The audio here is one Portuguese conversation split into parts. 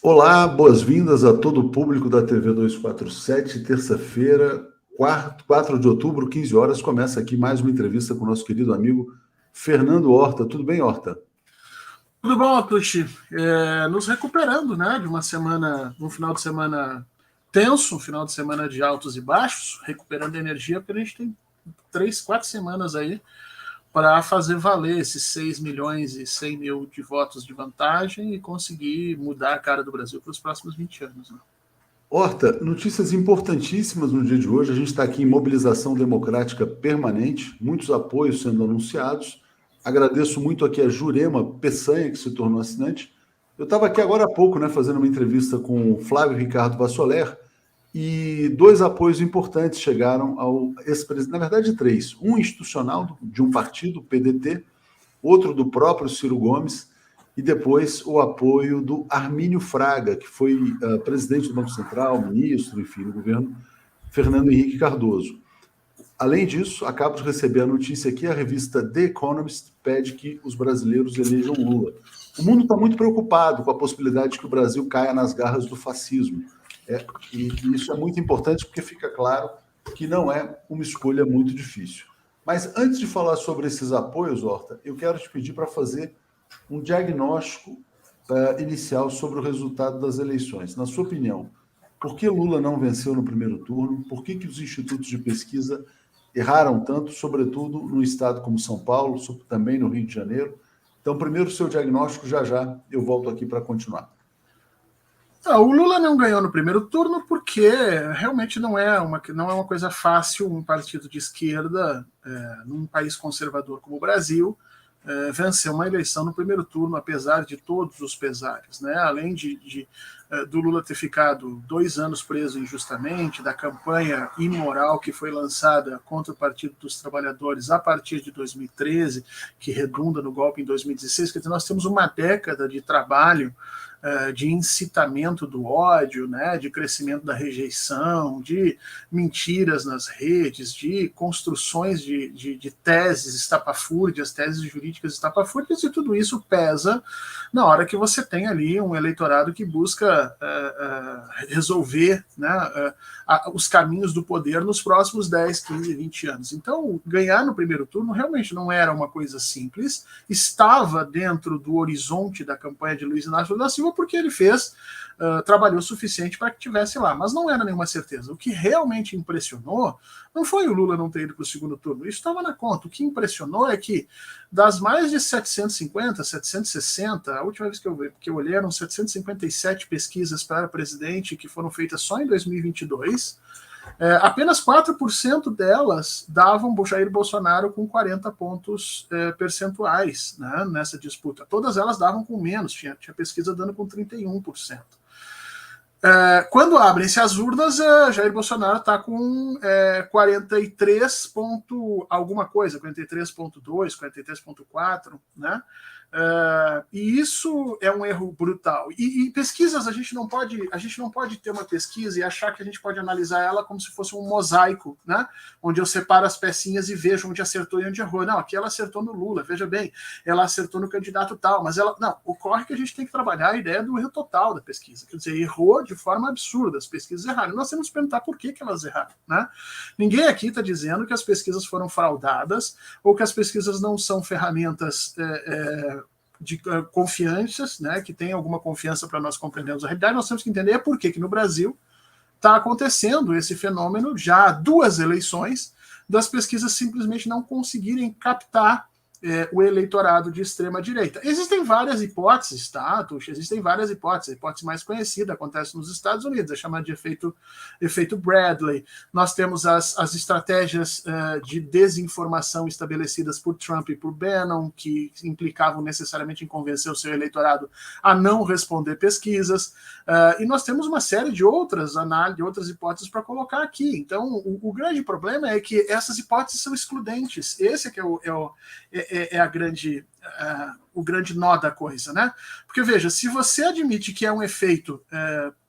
Olá, boas-vindas a todo o público da TV 247, terça-feira, 4 de outubro, 15 horas, começa aqui mais uma entrevista com o nosso querido amigo Fernando Horta. Tudo bem, Horta? Tudo bom, Atushi? Nos recuperando, né, de um final de semana tenso, um final de semana de altos e baixos, recuperando energia, porque a gente tem 4 semanas aí para fazer valer esses 6 milhões e 100 mil de votos de vantagem e conseguir mudar a cara do Brasil para os próximos 20 anos. Né? Horta, notícias importantíssimas no dia de hoje. A gente está aqui em mobilização democrática permanente, muitos apoios sendo anunciados. Agradeço muito aqui a Jurema Peçanha, que se tornou assinante. Eu estava aqui agora há pouco, né, fazendo uma entrevista com o Flávio Ricardo Vassoler, e dois apoios importantes chegaram ao ex-presidente, na verdade três, um institucional de um partido, o PDT, outro do próprio Ciro Gomes, e depois o apoio do Armínio Fraga, que foi presidente do Banco Central, ministro, enfim, do governo Fernando Henrique Cardoso. Além disso, acabo de receber a notícia aqui, a revista The Economist pede que os brasileiros elejam Lula. O mundo está muito preocupado com a possibilidade de que o Brasil caia nas garras do fascismo. E isso é muito importante porque fica claro que não é uma escolha muito difícil. Mas antes de falar sobre esses apoios, Horta, eu quero te pedir para fazer um diagnóstico inicial sobre o resultado das eleições. Na sua opinião, por que Lula não venceu no primeiro turno? Por que os institutos de pesquisa erraram tanto, sobretudo no estado como São Paulo, também no Rio de Janeiro? Então, primeiro o seu diagnóstico, já eu volto aqui para continuar. O Lula não ganhou no primeiro turno porque realmente não é uma coisa fácil um partido de esquerda, num país conservador como o Brasil, vencer uma eleição no primeiro turno, apesar de todos os pesares. Né? Além do Lula ter ficado 2 anos preso injustamente, da campanha imoral que foi lançada contra o Partido dos Trabalhadores a partir de 2013, que redunda no golpe em 2016, quer dizer, nós temos uma década de trabalho de incitamento do ódio, né, de crescimento da rejeição, de mentiras nas redes, de construções de teses estapafúrdias, teses jurídicas estapafúrdias, e tudo isso pesa na hora que você tem ali um eleitorado que busca resolver, né, os caminhos do poder nos próximos 10, 15, 20 anos. Então, ganhar no primeiro turno realmente não era uma coisa simples, estava dentro do horizonte da campanha de Luiz Inácio da Silva, porque ele trabalhou o suficiente para que estivesse lá, mas não era nenhuma certeza. O que realmente impressionou não foi o Lula não ter ido para o segundo turno, isso estava na conta. O que impressionou é que das mais de 750, 760, a última vez que eu olhei eram 757 pesquisas para presidente que foram feitas só em 2022, apenas 4% delas davam Jair Bolsonaro com 40 pontos percentuais, né, nessa disputa. Todas elas davam com menos, tinha pesquisa dando com 31%. Quando abrem-se as urnas, Jair Bolsonaro está com 43 ponto alguma coisa, 43,2, 43,4, né? E isso é um erro brutal. E pesquisas, a gente não pode ter uma pesquisa e achar que a gente pode analisar ela como se fosse um mosaico, né? Onde eu separo as pecinhas e vejo onde acertou e onde errou. Não, aqui ela acertou no Lula, veja bem, ela acertou no candidato tal, mas ocorre que a gente tem que trabalhar a ideia do erro total da pesquisa. Quer dizer, errou de forma absurda, as pesquisas erraram. Nós temos que perguntar por que elas erraram, né? Ninguém aqui está dizendo que as pesquisas foram fraudadas ou que as pesquisas não são ferramentas de confianças, né, que tem alguma confiança para nós compreendermos a realidade. Nós temos que entender por que no Brasil está acontecendo esse fenômeno já há 2 eleições das pesquisas simplesmente não conseguirem captar o eleitorado de extrema-direita. Existem várias hipóteses, tá, Tuxa? Existem várias hipóteses. A hipótese mais conhecida acontece nos Estados Unidos, é chamada de efeito Bradley. Nós temos as estratégias de desinformação estabelecidas por Trump e por Bannon, que implicavam necessariamente em convencer o seu eleitorado a não responder pesquisas. E nós temos uma série de outras análises, de outras hipóteses para colocar aqui. Então, o grande problema é que essas hipóteses são excludentes. Esse é que é a grande o grande nó da coisa, né? Porque, veja, se você admite que é um efeito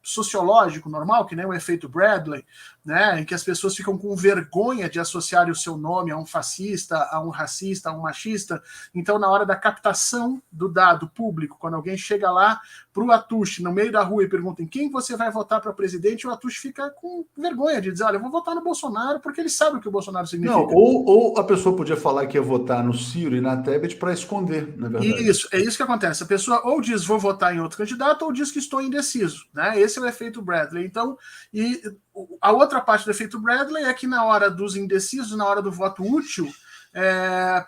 sociológico normal, que nem o efeito Bradley, né, em que as pessoas ficam com vergonha de associar o seu nome a um fascista, a um racista, a um machista, então na hora da captação do dado público, quando alguém chega lá para o Atush, no meio da rua, e pergunta em quem você vai votar para presidente, o Atush fica com vergonha de dizer, olha, eu vou votar no Bolsonaro, porque ele sabe o que o Bolsonaro significa. Não, ou a pessoa podia falar que ia votar no Ciro e na Tebet para esconder, na verdade. Isso, é isso que acontece. A pessoa ou diz vou votar em outro candidato, ou diz que estou indeciso, né? Esse é o efeito Bradley. Então, e a outra parte do efeito Bradley é que na hora dos indecisos, na hora do voto útil,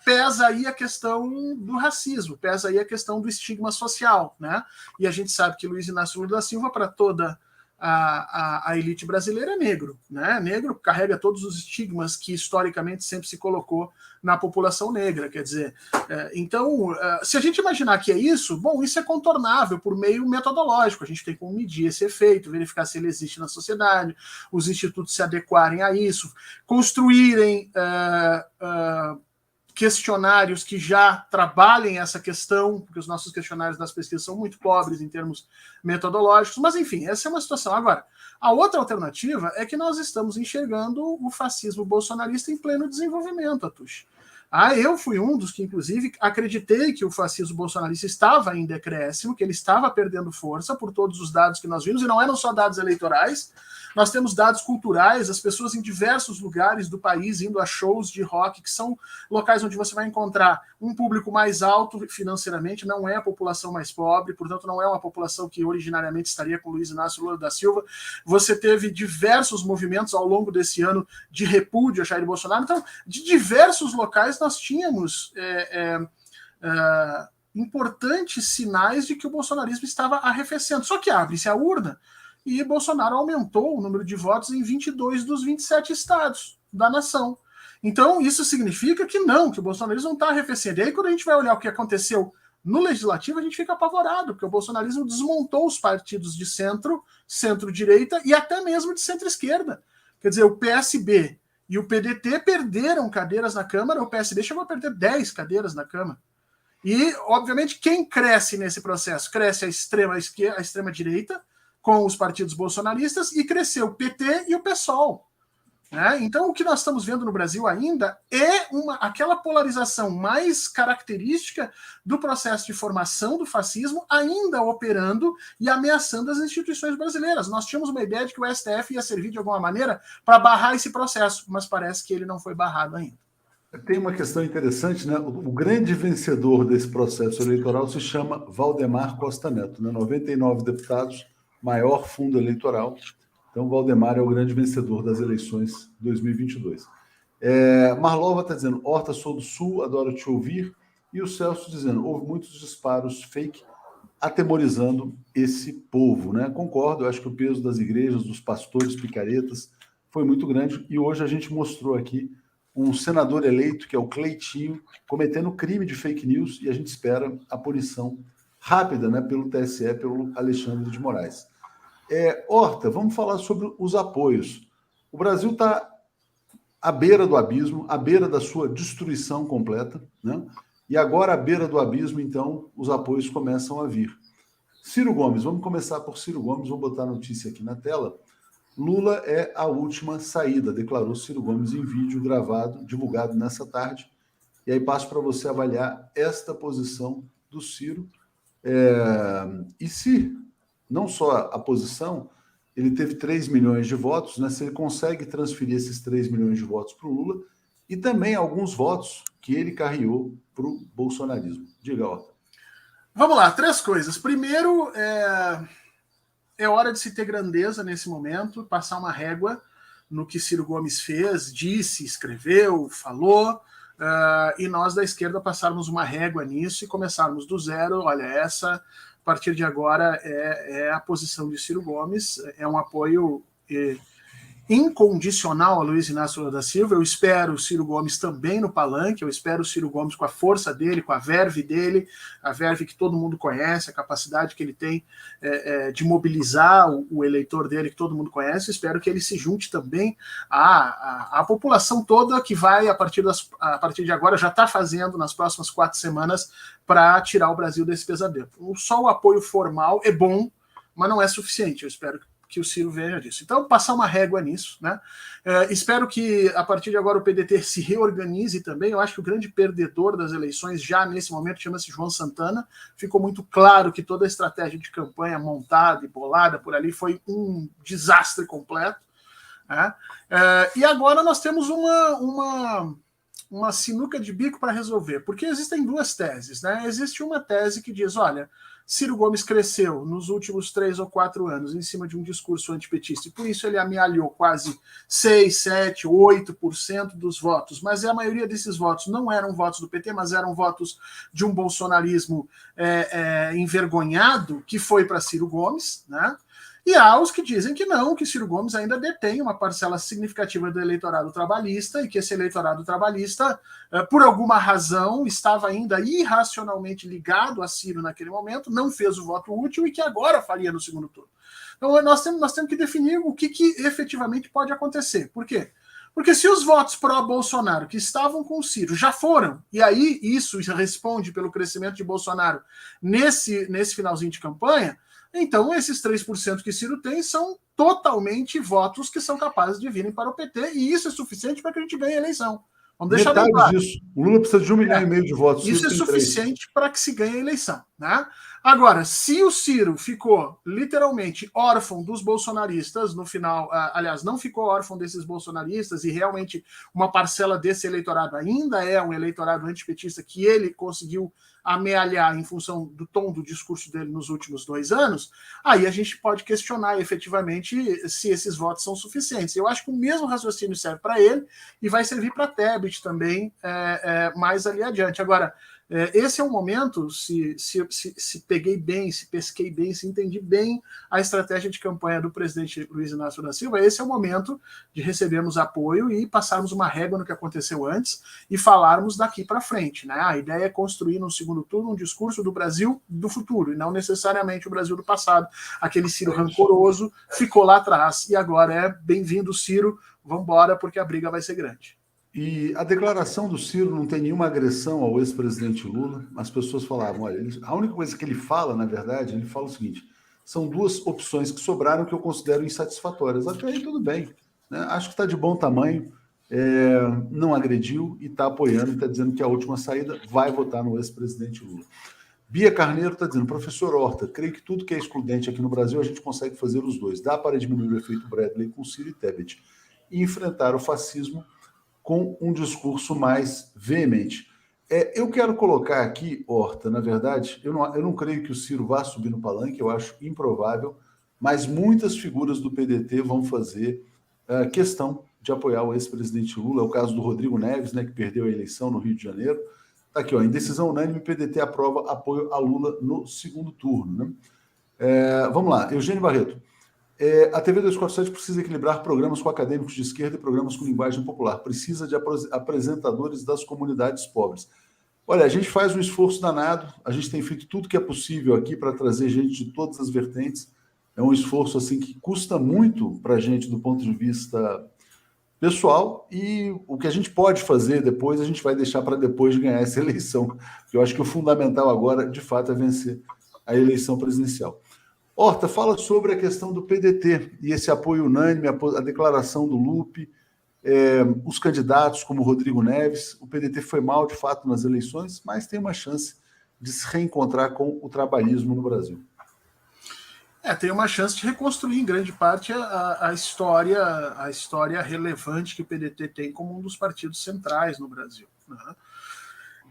pesa aí a questão do racismo, pesa aí a questão do estigma social, né? E a gente sabe que Luiz Inácio Lula da Silva, para toda a elite brasileira, é negro, né? Negro carrega todos os estigmas que historicamente sempre se colocou na população negra, quer dizer, então, se a gente imaginar que é isso, bom, isso é contornável por meio metodológico, a gente tem como medir esse efeito, verificar se ele existe na sociedade, os institutos se adequarem a isso, construírem questionários que já trabalhem essa questão, porque os nossos questionários das pesquisas são muito pobres em termos metodológicos, mas enfim, essa é uma situação. Agora, a outra alternativa é que nós estamos enxergando o fascismo bolsonarista em pleno desenvolvimento, Atush. Eu fui um dos que, inclusive, acreditei que o fascismo bolsonarista estava em decréscimo, que ele estava perdendo força por todos os dados que nós vimos, e não eram só dados eleitorais, nós temos dados culturais, as pessoas em diversos lugares do país indo a shows de rock, que são locais onde você vai encontrar um público mais alto financeiramente, não é a população mais pobre, portanto não é uma população que originariamente estaria com Luiz Inácio Lula da Silva. Você teve diversos movimentos ao longo desse ano de repúdio a Jair Bolsonaro, então de diversos locais nós tínhamos importantes sinais de que o bolsonarismo estava arrefecendo. Só que abre-se a urna e Bolsonaro aumentou o número de votos em 22 dos 27 estados da nação. Então, isso significa que não, que o bolsonarismo não está arrefecendo. E aí, quando a gente vai olhar o que aconteceu no legislativo, a gente fica apavorado, porque o bolsonarismo desmontou os partidos de centro, centro-direita e até mesmo de centro-esquerda. Quer dizer, o PSB e o PDT perderam cadeiras na Câmara, o PSB chegou a perder 10 cadeiras na Câmara. E, obviamente, quem cresce nesse processo? Cresce a extrema-direita, com os partidos bolsonaristas, e cresceu o PT e o PSOL. Né? Então, o que nós estamos vendo no Brasil ainda é aquela polarização mais característica do processo de formação do fascismo, ainda operando e ameaçando as instituições brasileiras. Nós tínhamos uma ideia de que o STF ia servir de alguma maneira para barrar esse processo, mas parece que ele não foi barrado ainda. Tem uma questão interessante, né? O grande vencedor desse processo eleitoral se chama Valdemar Costa Neto, né? 99 deputados, maior fundo eleitoral. Então, Valdemar é o grande vencedor das eleições 2022. Marlova está dizendo, Horta, sou do Sul, adoro te ouvir. E o Celso dizendo, houve muitos disparos fake atemorizando esse povo, né? Concordo, eu acho que o peso das igrejas, dos pastores, picaretas, foi muito grande. E hoje a gente mostrou aqui um senador eleito, que é o Cleitinho, cometendo crime de fake news, e a gente espera a punição rápida, né, pelo TSE, pelo Alexandre de Moraes. Horta, vamos falar sobre os apoios. O Brasil está à beira do abismo, à beira da sua destruição completa, né? E agora, à beira do abismo, então, os apoios começam a vir. Ciro Gomes, vamos começar por Ciro Gomes, vou botar a notícia aqui na tela. Lula é a última saída, declarou Ciro Gomes em vídeo gravado, divulgado nessa tarde. E aí passo para você avaliar esta posição do Ciro. E se não só a posição, ele teve 3 milhões de votos, né? Se ele consegue transferir esses 3 milhões de votos para o Lula e também alguns votos que ele carreou para o bolsonarismo. Diga, Horta. Vamos lá, 3 coisas. Primeiro, é hora de se ter grandeza nesse momento, passar uma régua no que Ciro Gomes fez, disse, escreveu, falou, e nós da esquerda passarmos uma régua nisso e começarmos do zero. Olha, essa, a partir de agora, é a posição de Ciro Gomes, é um apoio incondicional a Luiz Inácio Lula da Silva. Eu espero o Ciro Gomes também no palanque, eu espero o Ciro Gomes com a força dele, com a verve dele, a verve que todo mundo conhece, a capacidade que ele tem de mobilizar o eleitor dele, que todo mundo conhece. Espero que ele se junte também à população toda que vai, a partir de agora, já está fazendo nas próximas 4 semanas para tirar o Brasil desse pesadelo. Só o apoio formal é bom, mas não é suficiente. Eu espero que o Ciro veja disso. Então, passar uma régua nisso, né? Espero que, a partir de agora, o PDT se reorganize também. Eu acho que o grande perdedor das eleições, já nesse momento, chama-se João Santana. Ficou muito claro que toda a estratégia de campanha montada e bolada por ali foi um desastre completo, né? E agora nós temos uma sinuca de bico para resolver, porque existem 2 teses, né? Existe uma tese que diz, olha, Ciro Gomes cresceu nos últimos 3 ou 4 anos em cima de um discurso antipetista, e por isso ele amealhou quase 6, 7, 8% dos votos, mas a maioria desses votos não eram votos do PT, mas eram votos de um bolsonarismo envergonhado, que foi para Ciro Gomes, né? E há os que dizem que não, que Ciro Gomes ainda detém uma parcela significativa do eleitorado trabalhista e que esse eleitorado trabalhista, por alguma razão, estava ainda irracionalmente ligado a Ciro naquele momento, não fez o voto útil e que agora faria no segundo turno. Então nós temos que definir o que efetivamente pode acontecer. Por quê? Porque se os votos pró-Bolsonaro que estavam com o Ciro já foram, e aí isso responde pelo crescimento de Bolsonaro nesse finalzinho de campanha, então esses 3% que Ciro tem são totalmente votos que são capazes de virem para o PT, e isso é suficiente para que a gente ganhe a eleição. Vamos deixar bem claro. Disso. O Lula precisa de 1,5 milhão de votos. Isso é suficiente para que se ganhe a eleição, né? Agora, se o Ciro ficou literalmente órfão dos bolsonaristas no final, aliás, não ficou órfão desses bolsonaristas e realmente uma parcela desse eleitorado ainda é um eleitorado antipetista que ele conseguiu amealhar em função do tom do discurso dele nos últimos 2 anos, aí a gente pode questionar efetivamente se esses votos são suficientes. Eu acho que o mesmo raciocínio serve para ele e vai servir para Tebet também mais ali adiante. Agora, esse é um momento, se peguei bem, se pesquei bem, se entendi bem a estratégia de campanha do presidente Luiz Inácio da Silva, esse é o momento de recebermos apoio e passarmos uma régua no que aconteceu antes e falarmos daqui para frente, né? A ideia é construir no segundo turno um discurso do Brasil do futuro, e não necessariamente o Brasil do passado. Aquele Ciro rancoroso ficou lá atrás, e agora é bem-vindo, Ciro, vamos embora, porque a briga vai ser grande. E a declaração do Ciro não tem nenhuma agressão ao ex-presidente Lula. As pessoas falavam, olha, a única coisa que ele fala, na verdade, ele fala o seguinte, são 2 opções que sobraram que eu considero insatisfatórias. Até aí tudo bem, né? Acho que está de bom tamanho, não agrediu e está apoiando, e está dizendo que a última saída vai votar no ex-presidente Lula. Bia Carneiro está dizendo, professor Horta, creio que tudo que é excludente aqui no Brasil a gente consegue fazer os dois. Dá para diminuir o efeito Bradley com Ciro e Tebet e enfrentar o fascismo com um discurso mais veemente. Eu quero colocar aqui, Horta, na verdade, eu não creio que o Ciro vá subir no palanque, eu acho improvável, mas muitas figuras do PDT vão fazer questão de apoiar o ex-presidente Lula. É o caso do Rodrigo Neves, né, que perdeu a eleição no Rio de Janeiro. Está aqui, em decisão unânime, o PDT aprova apoio a Lula no segundo turno, né? Vamos lá, Eugênio Barreto. A TV 247 precisa equilibrar programas com acadêmicos de esquerda e programas com linguagem popular. Precisa de apresentadores das comunidades pobres. Olha, a gente faz um esforço danado, a gente tem feito tudo que é possível aqui para trazer gente de todas as vertentes. É um esforço assim que custa muito para a gente do ponto de vista pessoal, e o que a gente pode fazer depois, a gente vai deixar para depois de ganhar essa eleição. Eu acho que o fundamental agora, de fato, é vencer a eleição presidencial. Horta, fala sobre a questão do PDT e esse apoio unânime, a declaração do Lupe, os candidatos como Rodrigo Neves. O PDT foi mal, de fato, nas eleições, mas tem uma chance de se reencontrar com o trabalhismo no Brasil. Tem uma chance de reconstruir, em grande parte, a história relevante que o PDT tem como um dos partidos centrais no Brasil, né?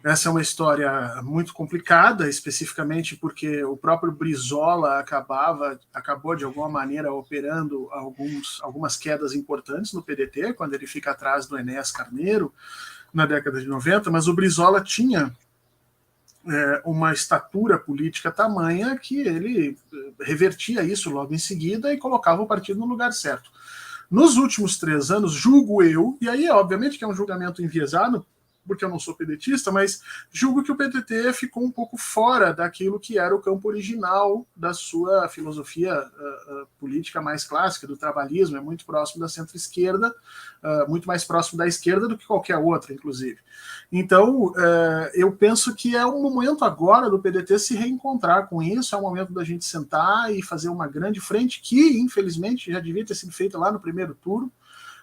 Essa é uma história muito complicada, especificamente porque o próprio Brizola acabou de alguma maneira operando algumas quedas importantes no PDT, quando ele fica atrás do Enéas Carneiro, na década de 90, mas o Brizola tinha uma estatura política tamanha que ele revertia isso logo em seguida e colocava o partido no lugar certo. Nos últimos 3 anos, julgo eu, e aí obviamente que é um julgamento enviesado, porque eu não sou pedetista, mas julgo que o PDT ficou um pouco fora daquilo que era o campo original da sua filosofia política mais clássica, do trabalhismo, é muito próximo da centro-esquerda, muito mais próximo da esquerda do que qualquer outra, inclusive. Então, eu penso que é um momento agora do PDT se reencontrar com isso, é um momento da gente sentar e fazer uma grande frente, que infelizmente já devia ter sido feita lá no primeiro turno,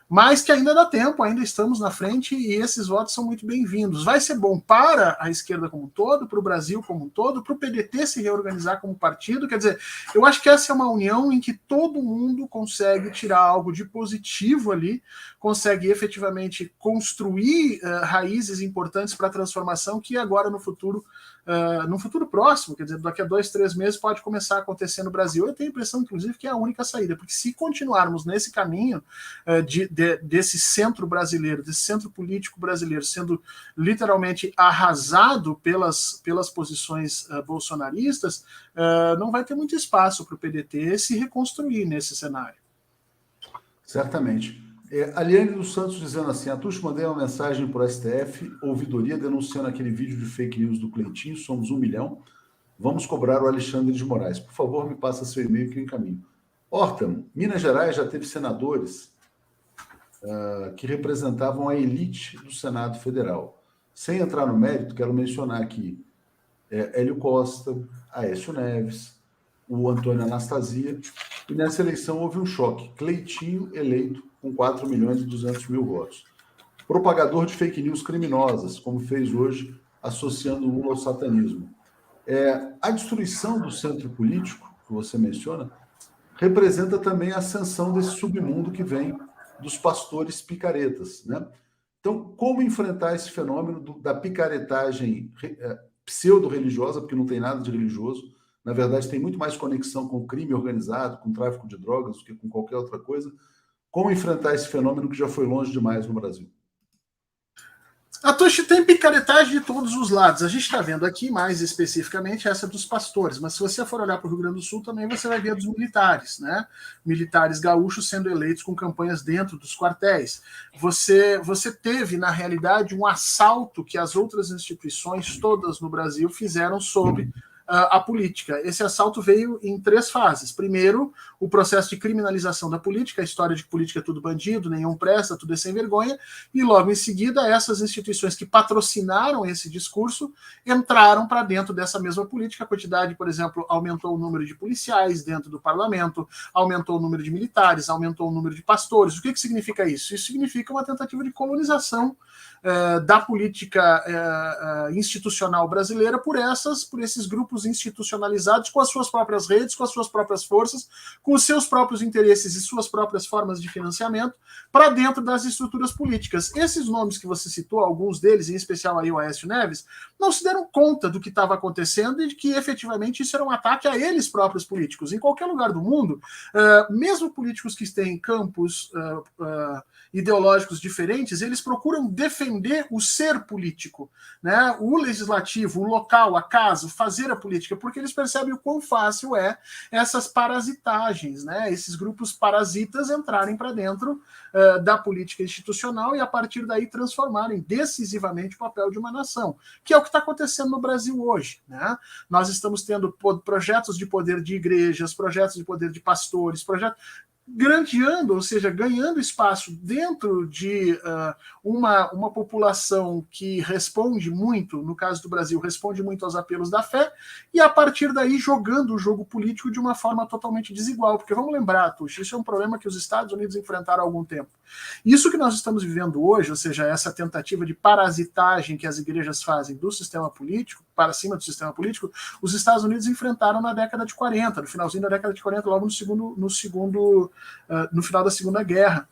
mas que ainda dá tempo, ainda estamos na frente e esses votos são muito bem-vindos. Vai ser bom para a esquerda como um todo, para o Brasil como um todo, para o PDT se reorganizar como partido. Quer dizer, eu acho que essa é uma união em que todo mundo consegue tirar algo de positivo ali, consegue efetivamente construir raízes importantes para a transformação que agora no futuro próximo, quer dizer, daqui a 2, 3 meses pode começar a acontecer no Brasil. Eu tenho a impressão, inclusive, que é a única saída, porque se continuarmos nesse caminho desse centro brasileiro, desse centro político brasileiro, sendo literalmente arrasado pelas posições bolsonaristas, não vai ter muito espaço para o PDT se reconstruir nesse cenário. Certamente. Aliane dos Santos dizendo assim, Atush, mandei uma mensagem para o STF, ouvidoria denunciando aquele vídeo de fake news do Cleitinho, somos 1 milhão, vamos cobrar o Alexandre de Moraes. Por favor, me passa seu e-mail que eu encaminho. Horta, Minas Gerais já teve senadores que representavam a elite do Senado Federal. Sem entrar no mérito, quero mencionar aqui Hélio Costa, Aécio Neves, o Antônio Anastasia, e nessa eleição houve um choque. Cleitinho eleito com 4 milhões e 200 mil votos. Propagador de fake news criminosas, como fez hoje, associando Lula ao satanismo. A destruição do centro político, que você menciona, representa também a ascensão desse submundo que vem dos pastores picaretas, né? Então, como enfrentar esse fenômeno da picaretagem pseudo-religiosa, porque não tem nada de religioso, na verdade tem muito mais conexão com o crime organizado, com o tráfico de drogas, do que com qualquer outra coisa. Como enfrentar esse fenômeno que já foi longe demais no Brasil? A Tuxi tem picaretagem de todos os lados. A gente está vendo aqui, mais especificamente, essa dos pastores. Mas se você for olhar para o Rio Grande do Sul, também você vai ver a dos militares, né? Militares gaúchos sendo eleitos com campanhas dentro dos quartéis. Você teve, na realidade, um assalto que as outras instituições todas no Brasil fizeram sobre a política. Esse assalto veio em 3 fases. Primeiro, o processo de criminalização da política, a história de que política é tudo bandido, nenhum presta, tudo é sem vergonha, e logo em seguida essas instituições que patrocinaram esse discurso entraram para dentro dessa mesma política. A quantidade, por exemplo, aumentou o número de policiais dentro do parlamento, aumentou o número de militares, aumentou o número de pastores. O que significa isso? Isso significa uma tentativa de colonização da política institucional brasileira por esses grupos institucionalizados com as suas próprias redes, com as suas próprias forças, com os seus próprios interesses e suas próprias formas de financiamento para dentro das estruturas políticas. Esses nomes que você citou, alguns deles, em especial aí o Aécio Neves, não se deram conta do que estava acontecendo e de que efetivamente isso era um ataque a eles próprios políticos. Em qualquer lugar do mundo, mesmo políticos que têm campos ideológicos diferentes, eles procuram defender o ser político, né? O legislativo, o local, a casa, fazer a política, porque eles percebem o quão fácil é essas parasitagens, né? Esses grupos parasitas entrarem para dentro da política institucional e a partir daí transformarem decisivamente o papel de uma nação, que é o que está acontecendo no Brasil hoje, né? Nós estamos tendo projetos de poder de igrejas, projetos de poder de pastores, projetos grandeando, ou seja, ganhando espaço dentro de uma população que responde muito, no caso do Brasil, responde muito aos apelos da fé, e a partir daí jogando o jogo político de uma forma totalmente desigual, porque vamos lembrar, Tuxi, isso é um problema que os Estados Unidos enfrentaram há algum tempo. Isso que nós estamos vivendo hoje, ou seja, essa tentativa de parasitagem que as igrejas fazem do sistema político, para cima do sistema político, os Estados Unidos enfrentaram na década de 40, no finalzinho da década de 40, logo no final da Segunda Guerra.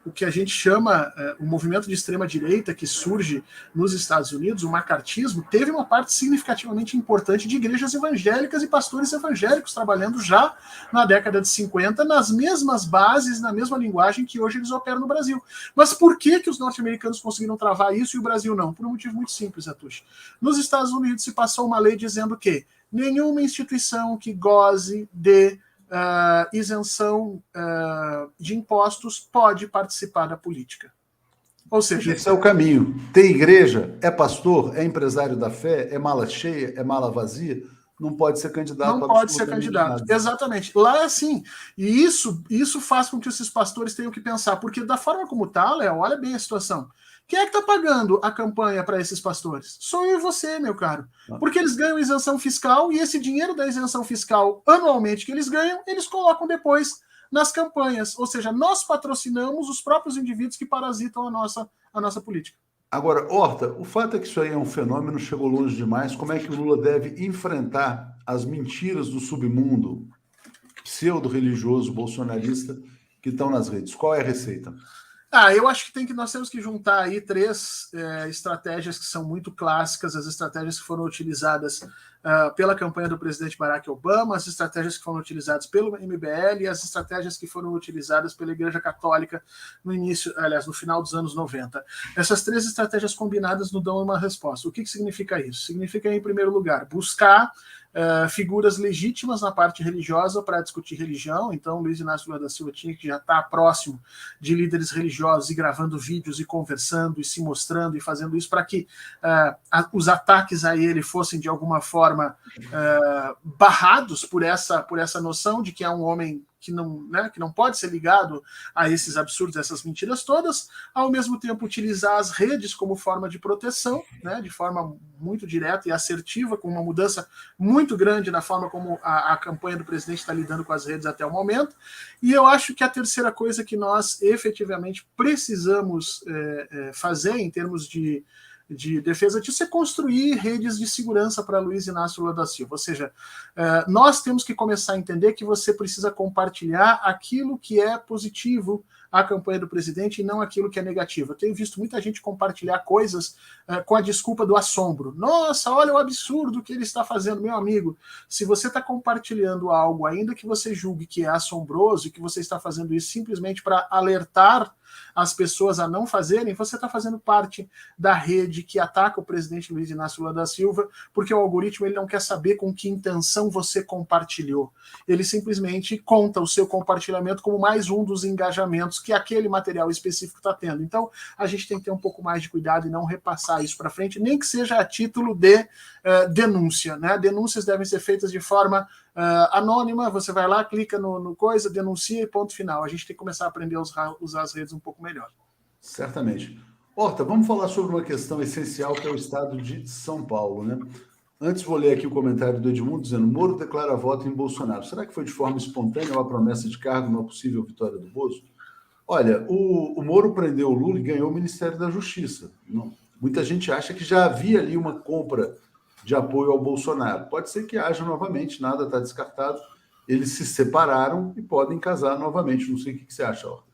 O que a gente chama o movimento de extrema-direita que surge nos Estados Unidos, o macartismo, teve uma parte significativamente importante de igrejas evangélicas e pastores evangélicos trabalhando já na década de 50 nas mesmas bases, na mesma linguagem que hoje eles operam no Brasil. Mas por que os norte-americanos conseguiram travar isso e o Brasil não? Por um motivo muito simples, Atush. Nos Estados Unidos se passou uma lei dizendo que nenhuma instituição que goze de isenção de impostos pode participar da política. Ou seja, esse é o caminho. Tem igreja, é pastor, é empresário da fé, é mala cheia, é mala vazia, não pode ser candidato. Não pode ser candidato. Nada. Exatamente. Lá é assim. E isso faz com que esses pastores tenham que pensar, porque da forma como está, Léo, olha bem a situação. Quem é que está pagando a campanha para esses pastores? Sou eu e você, meu caro. Porque eles ganham isenção fiscal e esse dinheiro da isenção fiscal, anualmente que eles ganham, eles colocam depois nas campanhas. Ou seja, nós patrocinamos os próprios indivíduos que parasitam a nossa política. Agora, Horta, o fato é que isso aí é um fenômeno, chegou longe demais. Como é que o Lula deve enfrentar as mentiras do submundo pseudo-religioso bolsonarista que estão nas redes? Qual é a receita? Eu acho que nós temos que juntar aí três estratégias que são muito clássicas, as estratégias que foram utilizadas pela campanha do presidente Barack Obama, as estratégias que foram utilizadas pelo MBL e as estratégias que foram utilizadas pela Igreja Católica no final dos anos 90. Essas três estratégias combinadas nos dão uma resposta. O que significa isso? Significa, em primeiro lugar, buscar figuras legítimas na parte religiosa para discutir religião. Então, Luiz Inácio Lula da Silva tinha que já estar próximo de líderes religiosos e gravando vídeos e conversando e se mostrando e fazendo isso para que os ataques a ele fossem de alguma forma barrados por essa noção de que é um homem que não pode ser ligado a esses absurdos, essas mentiras todas, ao mesmo tempo utilizar as redes como forma de proteção, de forma muito direta e assertiva, com uma mudança muito grande na forma como a campanha do presidente está lidando com as redes até o momento. E eu acho que a terceira coisa que nós efetivamente precisamos fazer em termos de defesa disso é construir redes de segurança para Luiz Inácio Lula da Silva. Ou seja, nós temos que começar a entender que você precisa compartilhar aquilo que é positivo à campanha do presidente e não aquilo que é negativo. Eu tenho visto muita gente compartilhar coisas com a desculpa do assombro. Nossa, olha o absurdo que ele está fazendo. Meu amigo, se você está compartilhando algo, ainda que você julgue que é assombroso e que você está fazendo isso simplesmente para alertar as pessoas a não fazerem, você está fazendo parte da rede que ataca o presidente Luiz Inácio Lula da Silva, porque o algoritmo ele não quer saber com que intenção você compartilhou. Ele simplesmente conta o seu compartilhamento como mais um dos engajamentos que aquele material específico está tendo. Então, a gente tem que ter um pouco mais de cuidado e não repassar isso para frente, nem que seja a título de denúncia. Denúncias devem ser feitas de forma anônima, você vai lá, clica no coisa, denuncia e ponto final. A gente tem que começar a aprender a usar as redes um pouco melhor. Certamente. Horta, vamos falar sobre uma questão essencial que é o estado de São Paulo, né? Antes vou ler aqui o comentário do Edmundo dizendo: Moro declara voto em Bolsonaro. Será que foi de forma espontânea ou a promessa de cargo numa possível vitória do Bozo? Olha, o Moro prendeu o Lula e ganhou o Ministério da Justiça. Não, muita gente acha que já havia ali uma compra de apoio ao Bolsonaro. Pode ser que haja novamente, nada está descartado. Eles se separaram e podem casar novamente. Não sei o que você acha, Horta.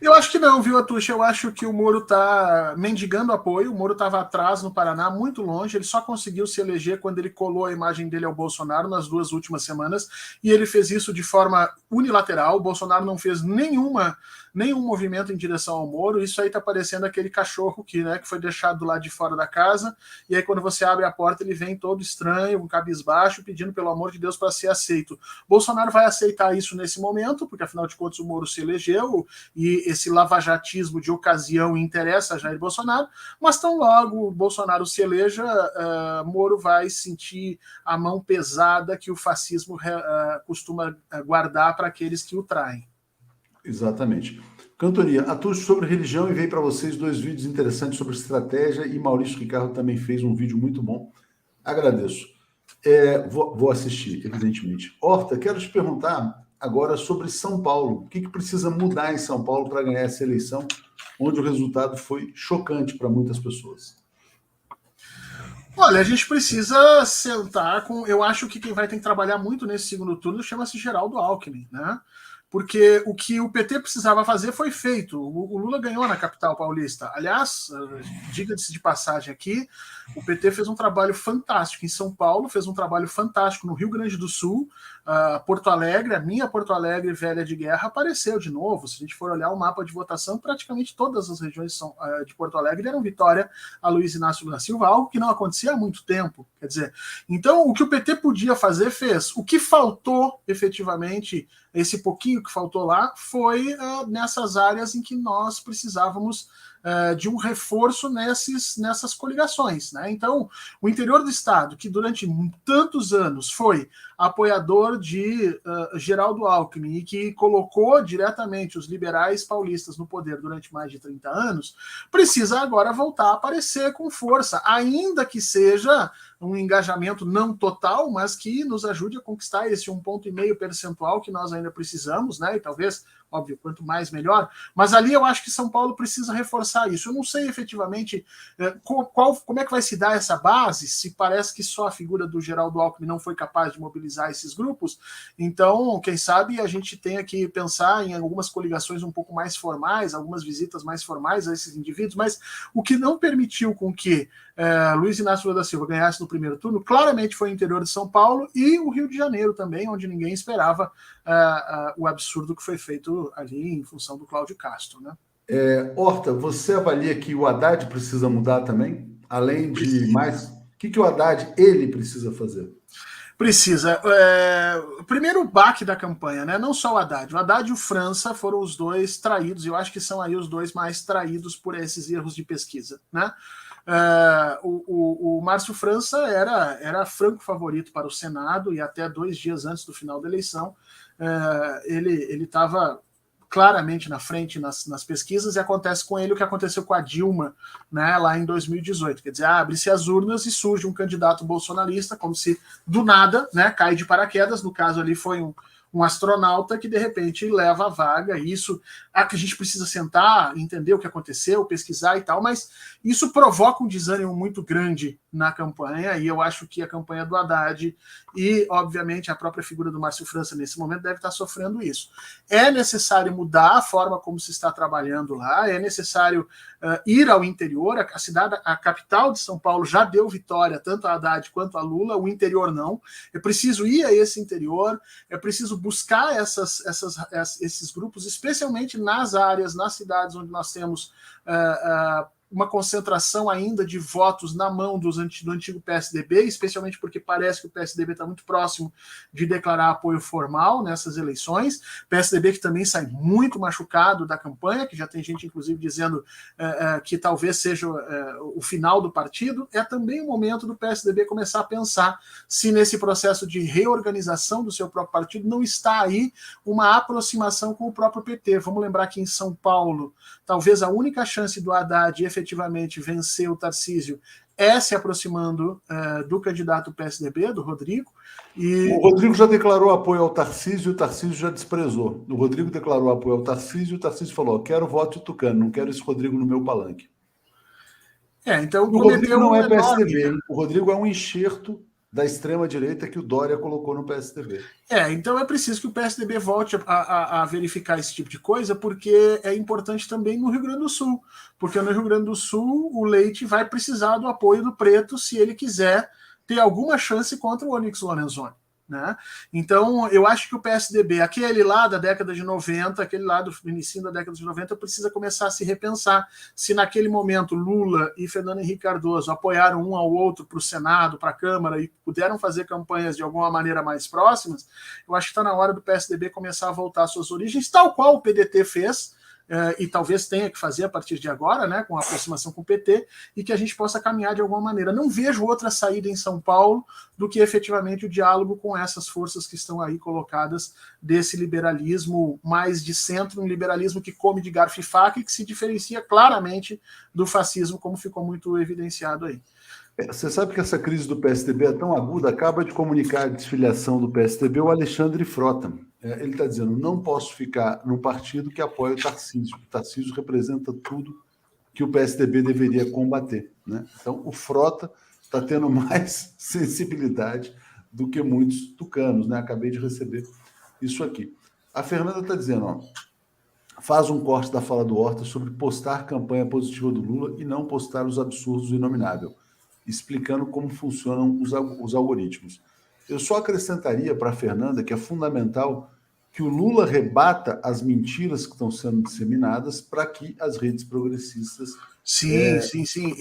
Eu acho que não, viu, Atucha? Eu acho que o Moro está mendigando apoio. O Moro estava atrás no Paraná, muito longe. Ele só conseguiu se eleger quando ele colou a imagem dele ao Bolsonaro nas 2 últimas semanas. E ele fez isso de forma unilateral. O Bolsonaro não fez nenhum movimento em direção ao Moro. Isso aí está parecendo aquele cachorro que foi deixado do lado de fora da casa. E aí, quando você abre a porta, ele vem todo estranho, um cabisbaixo, pedindo pelo amor de Deus para ser aceito. Bolsonaro vai aceitar isso nesse momento, porque afinal de contas o Moro se elegeu. E esse lavajatismo de ocasião interessa a Jair Bolsonaro, mas tão logo o Bolsonaro se eleja, Moro vai sentir a mão pesada que o fascismo costuma guardar para aqueles que o traem. Exatamente. Cantoria, atuo sobre religião e veio para vocês 2 vídeos interessantes sobre estratégia e Maurício Ricardo também fez um vídeo muito bom. Agradeço. Vou assistir, evidentemente. Horta, quero te perguntar agora sobre São Paulo. O que precisa mudar em São Paulo para ganhar essa eleição, onde o resultado foi chocante para muitas pessoas? Olha, a gente precisa sentar com... Eu acho que quem vai ter que trabalhar muito nesse segundo turno chama-se Geraldo Alckmin, né? porque o que o PT precisava fazer foi feito. O Lula ganhou na capital paulista. Aliás, diga-se de passagem aqui, o PT fez um trabalho fantástico em São Paulo, fez um trabalho fantástico no Rio Grande do Sul, Porto Alegre, a minha Porto Alegre velha de guerra apareceu de novo. Se a gente for olhar o mapa de votação, praticamente todas as regiões de Porto Alegre deram vitória a Luiz Inácio Lula da Silva, algo que não acontecia há muito tempo. Quer dizer, então o que o PT podia fazer, fez. O que faltou efetivamente, esse pouquinho que faltou lá, foi nessas áreas em que nós precisávamos de um reforço nessas coligações, né? Então, o interior do Estado, que durante tantos anos foi apoiador de Geraldo Alckmin e que colocou diretamente os liberais paulistas no poder durante mais de 30 anos, precisa agora voltar a aparecer com força, ainda que seja um engajamento não total, mas que nos ajude a conquistar esse 1,5 percentual que nós ainda precisamos, né? E talvez, óbvio, quanto mais melhor, mas ali eu acho que São Paulo precisa reforçar isso. Eu não sei efetivamente como é que vai se dar essa base, se parece que só a figura do Geraldo Alckmin não foi capaz de mobilizar esses grupos, então, quem sabe a gente tenha que pensar em algumas coligações um pouco mais formais, algumas visitas mais formais a esses indivíduos, mas o que não permitiu com que Luiz Inácio Lula da Silva ganhasse no primeiro turno, claramente foi o interior de São Paulo e o Rio de Janeiro também, onde ninguém esperava o absurdo que foi feito ali em função do Cláudio Castro, né? Horta, você avalia que o Haddad precisa mudar também? Além de mais, o que o Haddad ele precisa fazer? Precisa. O primeiro baque da campanha, né? Não só o Haddad e o França foram os dois traídos, eu acho que são aí os dois mais traídos por esses erros de pesquisa, né? O Márcio França era franco favorito para o Senado e até 2 dias antes do final da eleição ele estava claramente na frente nas pesquisas, e acontece com ele o que aconteceu com a Dilma, né, lá em 2018. Quer dizer, abre-se as urnas e surge um candidato bolsonarista, como se do nada, né, cai de paraquedas. No caso ali foi um astronauta que de repente leva a vaga. Isso que a gente precisa sentar, entender o que aconteceu, pesquisar e tal, mas isso provoca um desânimo muito grande na campanha, e eu acho que a campanha do Haddad e, obviamente, a própria figura do Márcio França nesse momento deve estar sofrendo isso. É necessário mudar a forma como se está trabalhando lá, é necessário ir ao interior. A capital de São Paulo já deu vitória tanto a Haddad quanto a Lula, o interior não. É preciso ir a esse interior, é preciso buscar esses grupos, especialmente nas áreas, nas cidades onde nós temos uma concentração ainda de votos na mão do antigo PSDB, especialmente porque parece que o PSDB está muito próximo de declarar apoio formal nessas eleições. PSDB que também sai muito machucado da campanha, que já tem gente, inclusive, dizendo que talvez seja o final do partido. É também o momento do PSDB começar a pensar se nesse processo de reorganização do seu próprio partido não está aí uma aproximação com o próprio PT. Vamos lembrar que em São Paulo, talvez a única chance do Haddad efetivamente vencer o Tarcísio é se aproximando do candidato PSDB, do Rodrigo. O Rodrigo já declarou apoio ao Tarcísio e o Tarcísio já desprezou. O Rodrigo declarou apoio ao Tarcísio e o Tarcísio falou: quero voto de Tucano, não quero esse Rodrigo no meu palanque. Então, o Rodrigo não é PSDB, hein? O Rodrigo é um enxerto da extrema-direita que o Dória colocou no PSDB. Então é preciso que o PSDB volte a verificar esse tipo de coisa, porque é importante também no Rio Grande do Sul, porque no Rio Grande do Sul o Leite vai precisar do apoio do Preto se ele quiser ter alguma chance contra o Onyx Lorenzoni, né? Então, eu acho que o PSDB, aquele lá da década de 90, aquele lá do início da década de 90, precisa começar a se repensar. Se naquele momento Lula e Fernando Henrique Cardoso apoiaram um ao outro para o Senado, para a Câmara, e puderam fazer campanhas de alguma maneira mais próximas, eu acho que está na hora do PSDB começar a voltar às suas origens, tal qual o PDT fez, e talvez tenha que fazer a partir de agora, né, com a aproximação com o PT, e que a gente possa caminhar de alguma maneira. Não vejo outra saída em São Paulo do que efetivamente o diálogo com essas forças que estão aí colocadas desse liberalismo mais de centro, um liberalismo que come de garfo e faca e que se diferencia claramente do fascismo, como ficou muito evidenciado aí. Você sabe que essa crise do PSDB é tão aguda, acaba de comunicar a desfiliação do PSDB o Alexandre Frota. Ele está dizendo: não posso ficar num partido que apoia o Tarcísio. O Tarcísio representa tudo que o PSDB deveria combater, né? Então, o Frota está tendo mais sensibilidade do que muitos tucanos, né? Acabei de receber isso aqui. A Fernanda está dizendo, ó, faz um corte da fala do Horta sobre postar campanha positiva do Lula e não postar os absurdos do inominável, explicando como funcionam os algoritmos. Eu só acrescentaria para a Fernanda que é fundamental que o Lula rebata as mentiras que estão sendo disseminadas para que as redes progressistas... Sim.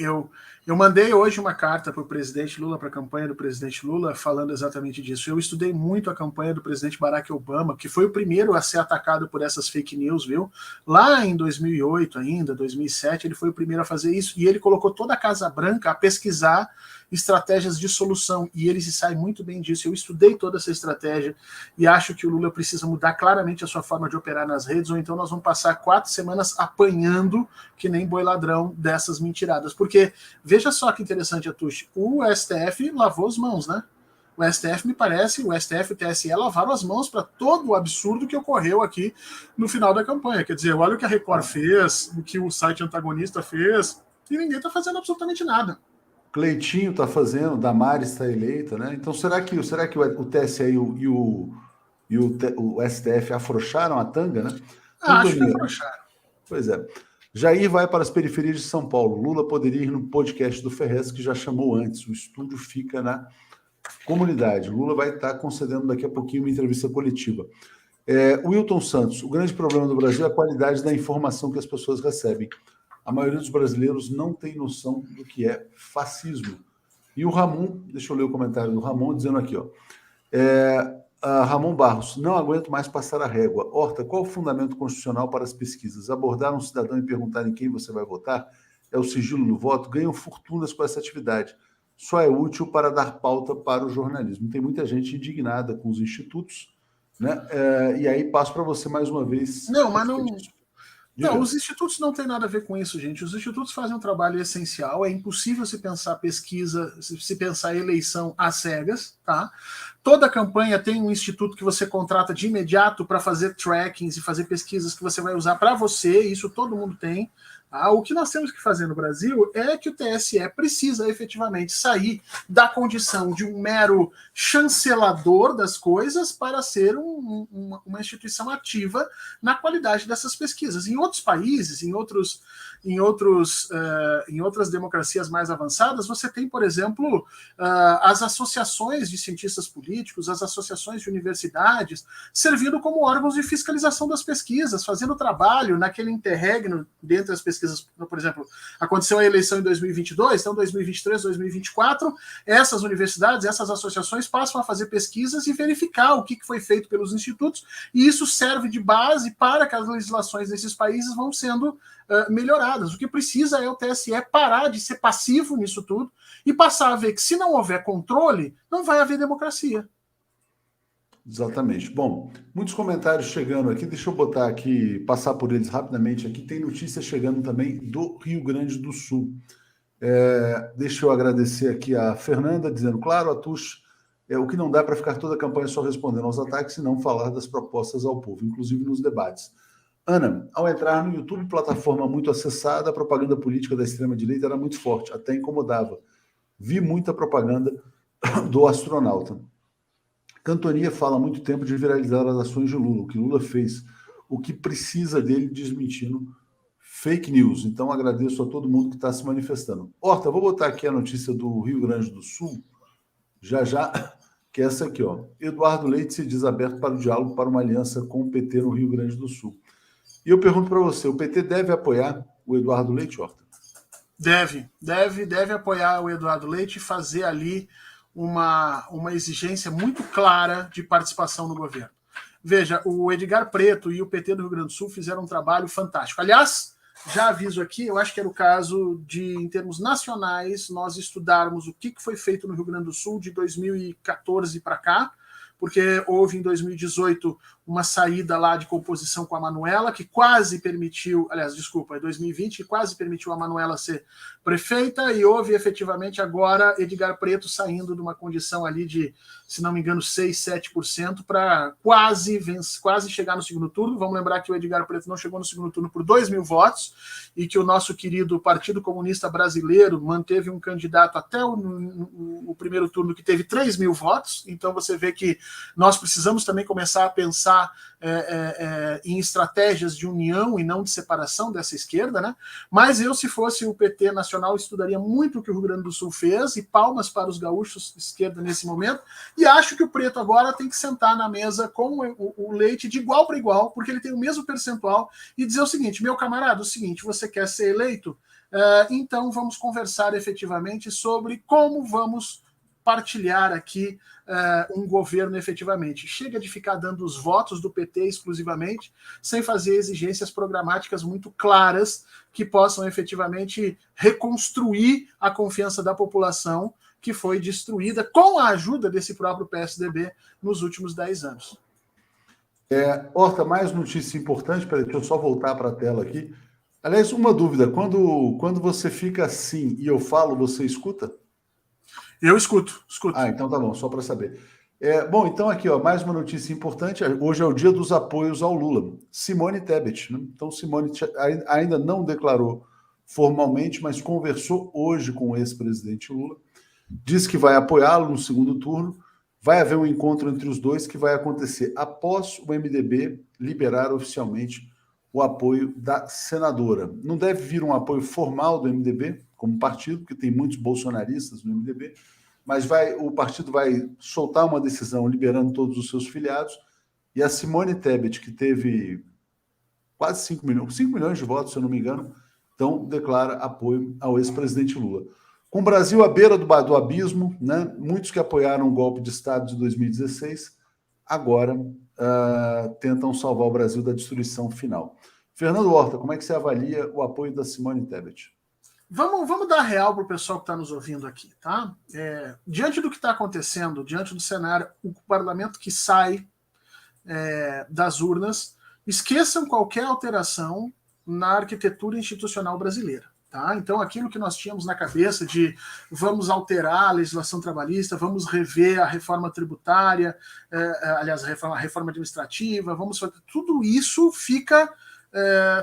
Eu mandei hoje uma carta para o presidente Lula, para a campanha do presidente Lula, falando exatamente disso. Eu estudei muito a campanha do presidente Barack Obama, que foi o primeiro a ser atacado por essas fake news, viu? Lá em 2008 ainda, 2007, ele foi o primeiro a fazer isso, e ele colocou toda a Casa Branca a pesquisar estratégias de solução, e ele se sai muito bem disso. Eu estudei toda essa estratégia e acho que o Lula precisa mudar claramente a sua forma de operar nas redes, ou então nós vamos passar 4 semanas apanhando que nem boi ladrão dessas mentiradas. Porque, veja só que interessante, Atush, o STF lavou as mãos, né? O STF, me parece, o STF e o TSE lavaram as mãos para todo o absurdo que ocorreu aqui no final da campanha. Quer dizer, olha o que a Record fez, o que o site antagonista fez, e ninguém está fazendo absolutamente nada. Cleitinho está fazendo, Damares está eleita, né? Então, será que o TSE e o STF afrouxaram a tanga, né? Acho que afrouxaram. Pois é. Jair vai para as periferias de São Paulo. Lula poderia ir no podcast do Ferrez, que já chamou antes. O estúdio fica na comunidade. Lula vai estar concedendo daqui a pouquinho uma entrevista coletiva. Wilton Santos, o grande problema do Brasil é a qualidade da informação que as pessoas recebem. A maioria dos brasileiros não tem noção do que é fascismo. E o Ramon, deixa eu ler o comentário do Ramon, dizendo aqui, ó. Ramon Barros, não aguento mais passar a régua. Horta, qual o fundamento constitucional para as pesquisas? Abordar um cidadão e perguntar em quem você vai votar é o sigilo do voto? Ganham fortunas com essa atividade. Só é útil para dar pauta para o jornalismo. Tem muita gente indignada com os institutos, né? E aí passo para você mais uma vez. Não, mas não... Não, os institutos não têm nada a ver com isso, gente. Os institutos fazem um trabalho essencial. É impossível se pensar pesquisa, se pensar eleição às cegas, tá? Toda campanha tem um instituto que você contrata de imediato para fazer trackings e fazer pesquisas que você vai usar para você. Isso todo mundo tem. O que nós temos que fazer no Brasil é que o TSE precisa efetivamente sair da condição de um mero chancelador das coisas para ser uma instituição ativa na qualidade dessas pesquisas. Em outros países, em outras democracias mais avançadas, você tem, por exemplo, as associações de cientistas políticos, as associações de universidades, servindo como órgãos de fiscalização das pesquisas, fazendo trabalho naquele interregno dentre as pesquisas. Por exemplo, aconteceu a eleição em 2022, então 2023, 2024, essas universidades, essas associações passam a fazer pesquisas e verificar o que foi feito pelos institutos, e isso serve de base para que as legislações desses países vão sendo melhoradas. O que precisa é o TSE parar de ser passivo nisso tudo e passar a ver que, se não houver controle, não vai haver democracia. Exatamente. Bom, muitos comentários chegando aqui, deixa eu botar aqui, passar por eles rapidamente aqui. Tem notícia chegando também do Rio Grande do Sul. Deixa eu agradecer aqui a Fernanda, dizendo, claro, Atush, o que não dá para ficar toda a campanha só respondendo aos ataques e não falar das propostas ao povo, inclusive nos debates. Ana, ao entrar no YouTube, plataforma muito acessada, a propaganda política da extrema-direita era muito forte, até incomodava. Vi muita propaganda do astronauta. Cantoria fala há muito tempo de viralizar as ações de Lula, o que Lula fez, o que precisa dele desmentindo fake news. Então, agradeço a todo mundo que está se manifestando. Horta, vou botar aqui a notícia do Rio Grande do Sul, já, que é essa aqui, ó. Eduardo Leite se diz aberto para o diálogo para uma aliança com o PT no Rio Grande do Sul. E eu pergunto para você, o PT deve apoiar o Eduardo Leite, Horta? Deve apoiar o Eduardo Leite e fazer ali uma exigência muito clara de participação no governo. Veja, o Edgar Preto e o PT do Rio Grande do Sul fizeram um trabalho fantástico. Aliás, já aviso aqui, eu acho que era o caso de, em termos nacionais, nós estudarmos o que foi feito no Rio Grande do Sul de 2014 para cá, porque houve em 2018 uma saída lá de composição com a Manuela, que quase permitiu, aliás, desculpa, em 2020, que quase permitiu a Manuela ser prefeita, e houve efetivamente agora Edgar Preto saindo de uma condição ali de, se não me engano, 6, 7% para quase chegar no segundo turno. Vamos lembrar que o Edgar Preto não chegou no segundo turno por 2.000 votos, e que o nosso querido Partido Comunista Brasileiro manteve um candidato até o primeiro turno que teve 3.000 votos. Então você vê que nós precisamos também começar a pensar pensar em estratégias de união e não de separação dessa esquerda, né? Mas eu, se fosse o PT nacional, estudaria muito o que o Rio Grande do Sul fez, e palmas para os gaúchos esquerda nesse momento, e acho que o preto agora tem que sentar na mesa com o Leite de igual para igual, porque ele tem o mesmo percentual, e dizer o seguinte: meu camarada, o seguinte, você quer ser eleito? Então vamos conversar efetivamente sobre como vamos partilhar aqui um governo efetivamente. Chega de ficar dando os votos do PT exclusivamente, sem fazer exigências programáticas muito claras que possam efetivamente reconstruir a confiança da população, que foi destruída com a ajuda desse próprio PSDB nos últimos 10 anos. Horta, mais notícia importante, peraí, deixa eu só voltar para a tela aqui. Aliás, uma dúvida, quando você fica assim e eu falo, você escuta? Eu escuto. Então tá bom, só para saber. Bom, então aqui, ó, mais uma notícia importante. Hoje é o dia dos apoios ao Lula. Simone Tebet, né? Então Simone ainda não declarou formalmente, mas conversou hoje com o ex-presidente Lula. Diz que vai apoiá-lo no segundo turno. Vai haver um encontro entre os dois que vai acontecer após o MDB liberar oficialmente o apoio da senadora. Não deve vir um apoio formal do MDB como partido, porque tem muitos bolsonaristas no MDB, mas o partido vai soltar uma decisão liberando todos os seus filiados, e a Simone Tebet, que teve quase 5 milhões de votos, se eu não me engano, então declara apoio ao ex-presidente Lula. Com o Brasil à beira do abismo, né, muitos que apoiaram o golpe de Estado de 2016, agora tentam salvar o Brasil da destruição final. Fernando Horta, como é que você avalia o apoio da Simone Tebet? Vamos dar real para o pessoal que está nos ouvindo aqui, tá? Diante do que está acontecendo, diante do cenário, o parlamento que sai das urnas, esqueçam qualquer alteração na arquitetura institucional brasileira. Tá? Então, aquilo que nós tínhamos na cabeça de vamos alterar a legislação trabalhista, vamos rever a reforma tributária, aliás, a reforma administrativa, tudo isso fica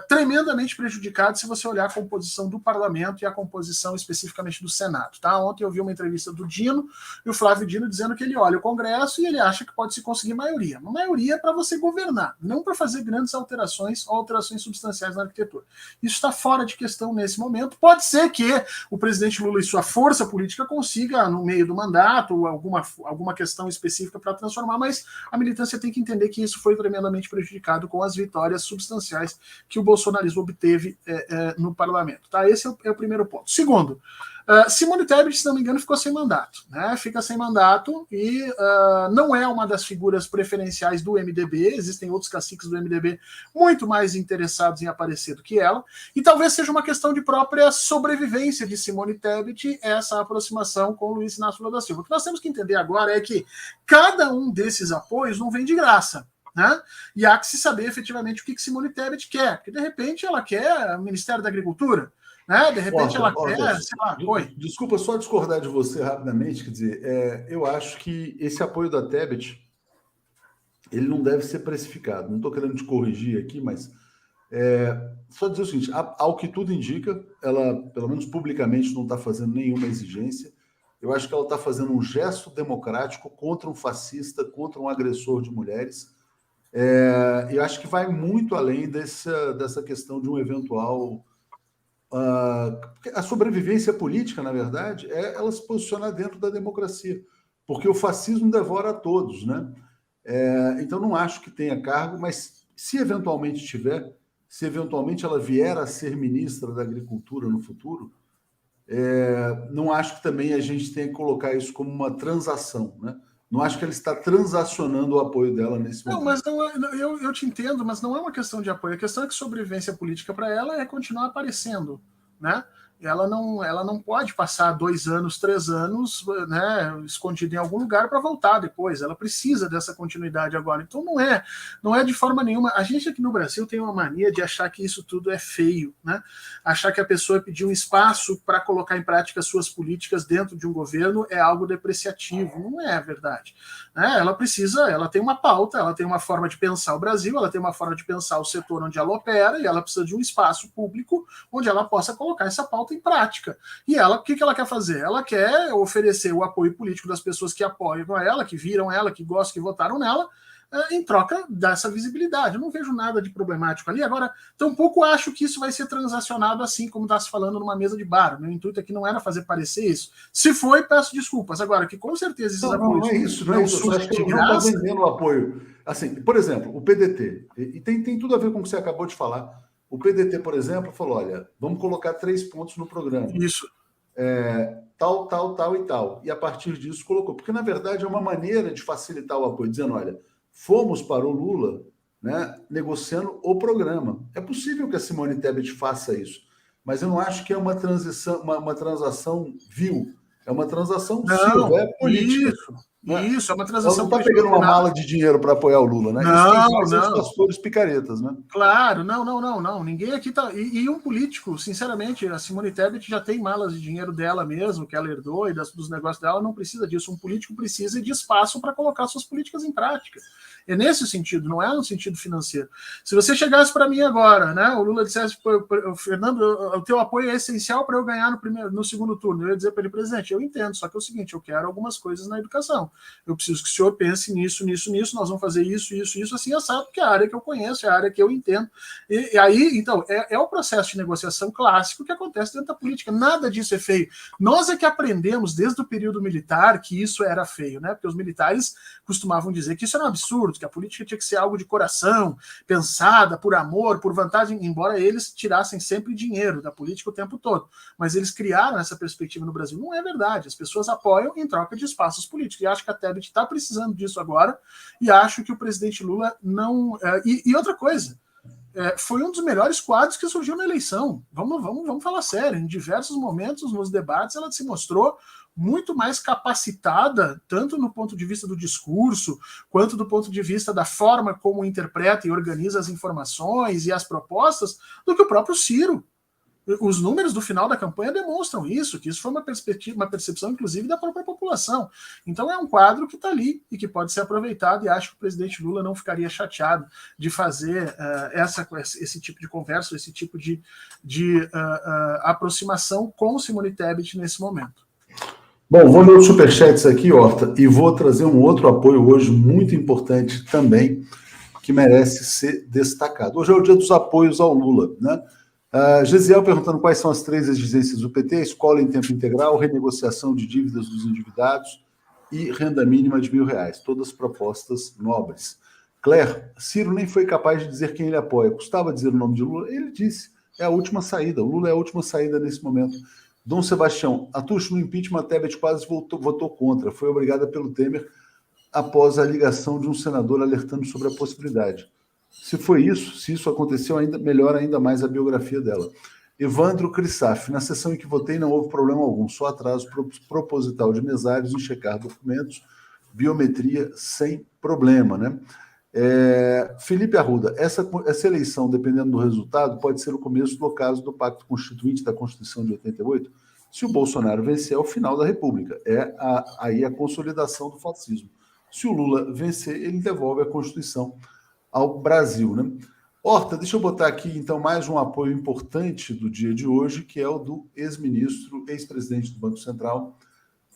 tremendamente prejudicado se você olhar a composição do parlamento e a composição especificamente do Senado. Tá? Ontem eu vi uma entrevista do Dino, e o Flávio Dino dizendo que ele olha o Congresso e ele acha que pode se conseguir maioria. Uma maioria é para você governar, não para fazer grandes alterações ou alterações substanciais na arquitetura. Isso está fora de questão nesse momento. Pode ser que o presidente Lula e sua força política consiga, no meio do mandato, alguma questão específica para transformar, mas a militância tem que entender que isso foi tremendamente prejudicado com as vitórias substanciais que o bolsonarismo obteve no parlamento. Tá? Esse é o primeiro ponto. Segundo, Simone Tebet, se não me engano, ficou sem mandato. Né? Fica sem mandato e não é uma das figuras preferenciais do MDB. Existem outros caciques do MDB muito mais interessados em aparecer do que ela. E talvez seja uma questão de própria sobrevivência de Simone Tebet essa aproximação com Luiz Inácio Lula da Silva. O que nós temos que entender agora é que cada um desses apoios não vem de graça. Né? E há que se saber efetivamente o que Simone Tebet quer, porque de repente ela quer o Ministério da Agricultura, né? De repente ela quer, sei lá, Desculpa só discordar de você rapidamente, quer dizer, eu acho que esse apoio da Tebet, ele não deve ser precificado, não estou querendo te corrigir aqui, mas só dizer o seguinte, ao que tudo indica, ela, pelo menos publicamente, não está fazendo nenhuma exigência. Eu acho que ela está fazendo um gesto democrático contra um fascista, contra um agressor de mulheres. Eu acho que vai muito além dessa questão de um eventual... a sobrevivência política, na verdade, é ela se posicionar dentro da democracia, porque o fascismo devora a todos, né? Então, não acho que tenha cargo, mas se eventualmente tiver, se eventualmente ela vier a ser ministra da Agricultura no futuro, não acho que também a gente tenha que colocar isso como uma transação, né? Não acho que ela está transacionando o apoio dela nesse momento. Mas eu te entendo, mas não é uma questão de apoio. A questão é que sobrevivência política para ela é continuar aparecendo, né? Ela não pode passar 2 anos, 3 anos, né, escondida em algum lugar para voltar depois. Ela precisa dessa continuidade agora. Então não é de forma nenhuma. A gente aqui no Brasil tem uma mania de achar que isso tudo é feio, né? Achar que a pessoa pedir um espaço para colocar em prática suas políticas dentro de um governo é algo depreciativo. Não é a verdade. Né? Ela tem uma pauta, ela tem uma forma de pensar o Brasil, ela tem uma forma de pensar o setor onde ela opera, e ela precisa de um espaço público onde ela possa colocar essa pauta em prática. E ela, o que ela quer fazer? Ela quer oferecer o apoio político das pessoas que apoiam ela, que viram ela, que gostam, que votaram nela, em troca dessa visibilidade. Eu não vejo nada de problemático ali. Agora, tampouco acho que isso vai ser transacionado assim, como está se falando numa mesa de bar. Meu intuito aqui não era fazer parecer isso. Se foi, peço desculpas. Agora, que com certeza esses apoios não é isso. não Eu só acho que surgem de não está graça. vendendo o apoio. Assim, por exemplo, o PDT, e tem tudo a ver com o que você acabou de falar. O PDT, por exemplo, falou: olha, vamos colocar 3 pontos no programa. Isso. Tal, tal, tal e tal. E a partir disso colocou. Porque, na verdade, é uma maneira de facilitar o apoio, dizendo: olha, fomos para o Lula, né, negociando o programa. É possível que a Simone Tebet faça isso, mas eu não acho que é uma transação vil. É uma transação, se houver, política. Isso, é uma Ela transação não está pegando uma mala de dinheiro para apoiar o Lula, né? Isso quem faz são os pastores picaretas, né? Claro, não. Ninguém aqui tá. E um político, sinceramente, a Simone Tebet já tem malas de dinheiro dela mesmo, que ela herdou e dos negócios dela, não precisa disso. Um político precisa de espaço para colocar suas políticas em prática. É nesse sentido, não é no sentido financeiro. Se você chegasse para mim agora, né, o Lula dissesse: Fernando, o teu apoio é essencial para eu ganhar no segundo turno. Eu ia dizer para ele: presidente, eu entendo, só que é o seguinte, eu quero algumas coisas na educação. Eu preciso que o senhor pense nisso, nós vamos fazer isso, assim, assado, porque é a área que eu conheço, é a área que eu entendo. E aí, então, é o processo de negociação clássico que acontece dentro da política. Nada disso é feio. Nós é que aprendemos desde o período militar que isso era feio, né? Porque os militares costumavam dizer que isso era um absurdo, que a política tinha que ser algo de coração, pensada por amor, por vantagem, embora eles tirassem sempre dinheiro da política o tempo todo. Mas eles criaram essa perspectiva no Brasil. Não é verdade. As pessoas apoiam em troca de espaços políticos. E acho que a Tebet está precisando disso agora, e acho que o presidente Lula não... E outra coisa, foi um dos melhores quadros que surgiu na eleição. Vamos falar sério. Em diversos momentos, nos debates, ela se mostrou muito mais capacitada, tanto no ponto de vista do discurso, quanto do ponto de vista da forma como interpreta e organiza as informações e as propostas, do que o próprio Ciro. Os números do final da campanha demonstram isso, que isso foi uma percepção, inclusive, da própria população. Então é um quadro que está ali e que pode ser aproveitado, e acho que o presidente Lula não ficaria chateado de fazer esse tipo de conversa, esse tipo de aproximação com Simone Tebet nesse momento. Bom, vou ler os superchats aqui, Horta, e vou trazer um outro apoio hoje muito importante também, que merece ser destacado. Hoje é o dia dos apoios ao Lula, né? Gesiel perguntando quais são as 3 exigências do PT: escola em tempo integral, renegociação de dívidas dos endividados e renda mínima de R$1.000. Todas propostas nobres. Claire, Ciro nem foi capaz de dizer quem ele apoia. Custava dizer o nome de Lula? Ele disse. É a última saída. O Lula é a última saída nesse momento. Dom Sebastião, Atucho, no impeachment, a Tebet quase votou contra. Foi obrigada pelo Temer após a ligação de um senador alertando sobre a possibilidade. Se foi isso, se isso aconteceu, melhora ainda mais a biografia dela. Evandro Crissaf, na sessão em que votei não houve problema algum, só atraso proposital de mesários em checar documentos, biometria sem problema, né? Felipe Arruda, essa eleição, dependendo do resultado, pode ser o começo do ocaso do Pacto Constituinte da Constituição de 88. Se o Bolsonaro vencer, é o final da República. Aí a consolidação do fascismo. Se o Lula vencer, ele devolve a Constituição ao Brasil, né? Horta, deixa eu botar aqui, então, mais um apoio importante do dia de hoje, que é o do ex-ministro, ex-presidente do Banco Central,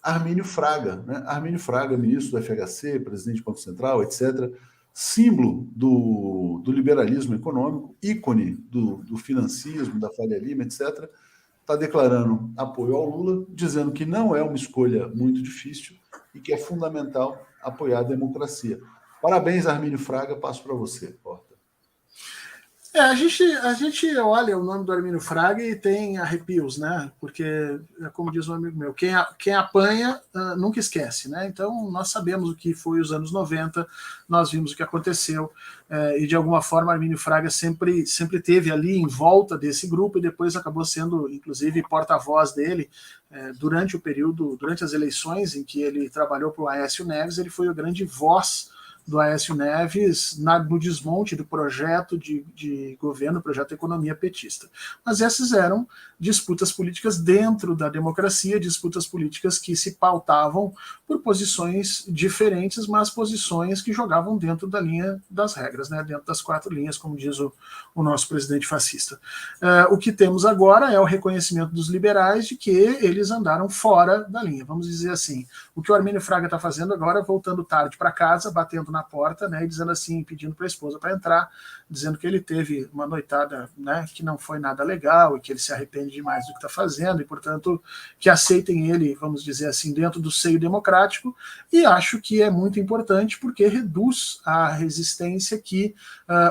Armínio Fraga, né? Armínio Fraga, ministro do FHC, presidente do Banco Central, etc., símbolo do liberalismo econômico, ícone do financismo, da Faria Lima, etc., está declarando apoio ao Lula, dizendo que não é uma escolha muito difícil e que é fundamental apoiar a democracia. Parabéns, Armínio Fraga, passo para você, Horta. A gente olha o nome do Armínio Fraga e tem arrepios, né? Porque, como diz um amigo meu, quem apanha nunca esquece, né? Então, nós sabemos o que foi os anos 90, nós vimos o que aconteceu, e de alguma forma Armínio Fraga sempre teve ali em volta desse grupo e depois acabou sendo, inclusive, porta-voz dele durante as eleições em que ele trabalhou para o Aécio Neves. Ele foi a grande voz do Aécio Neves no desmonte do projeto de governo, projeto de economia petista. Mas essas eram disputas políticas dentro da democracia, disputas políticas que se pautavam por posições diferentes, mas posições que jogavam dentro da linha das regras, né? Dentro das 4 linhas, como diz o nosso presidente fascista. O que temos agora é o reconhecimento dos liberais de que eles andaram fora da linha, vamos dizer assim. O que o Armínio Fraga está fazendo agora, voltando tarde para casa, batendo na porta, né, e dizendo assim, pedindo para a esposa para entrar, dizendo que ele teve uma noitada, né, que não foi nada legal e que ele se arrepende demais do que está fazendo e, portanto, que aceitem ele, vamos dizer assim, dentro do seio democrático. E acho que é muito importante porque reduz a resistência que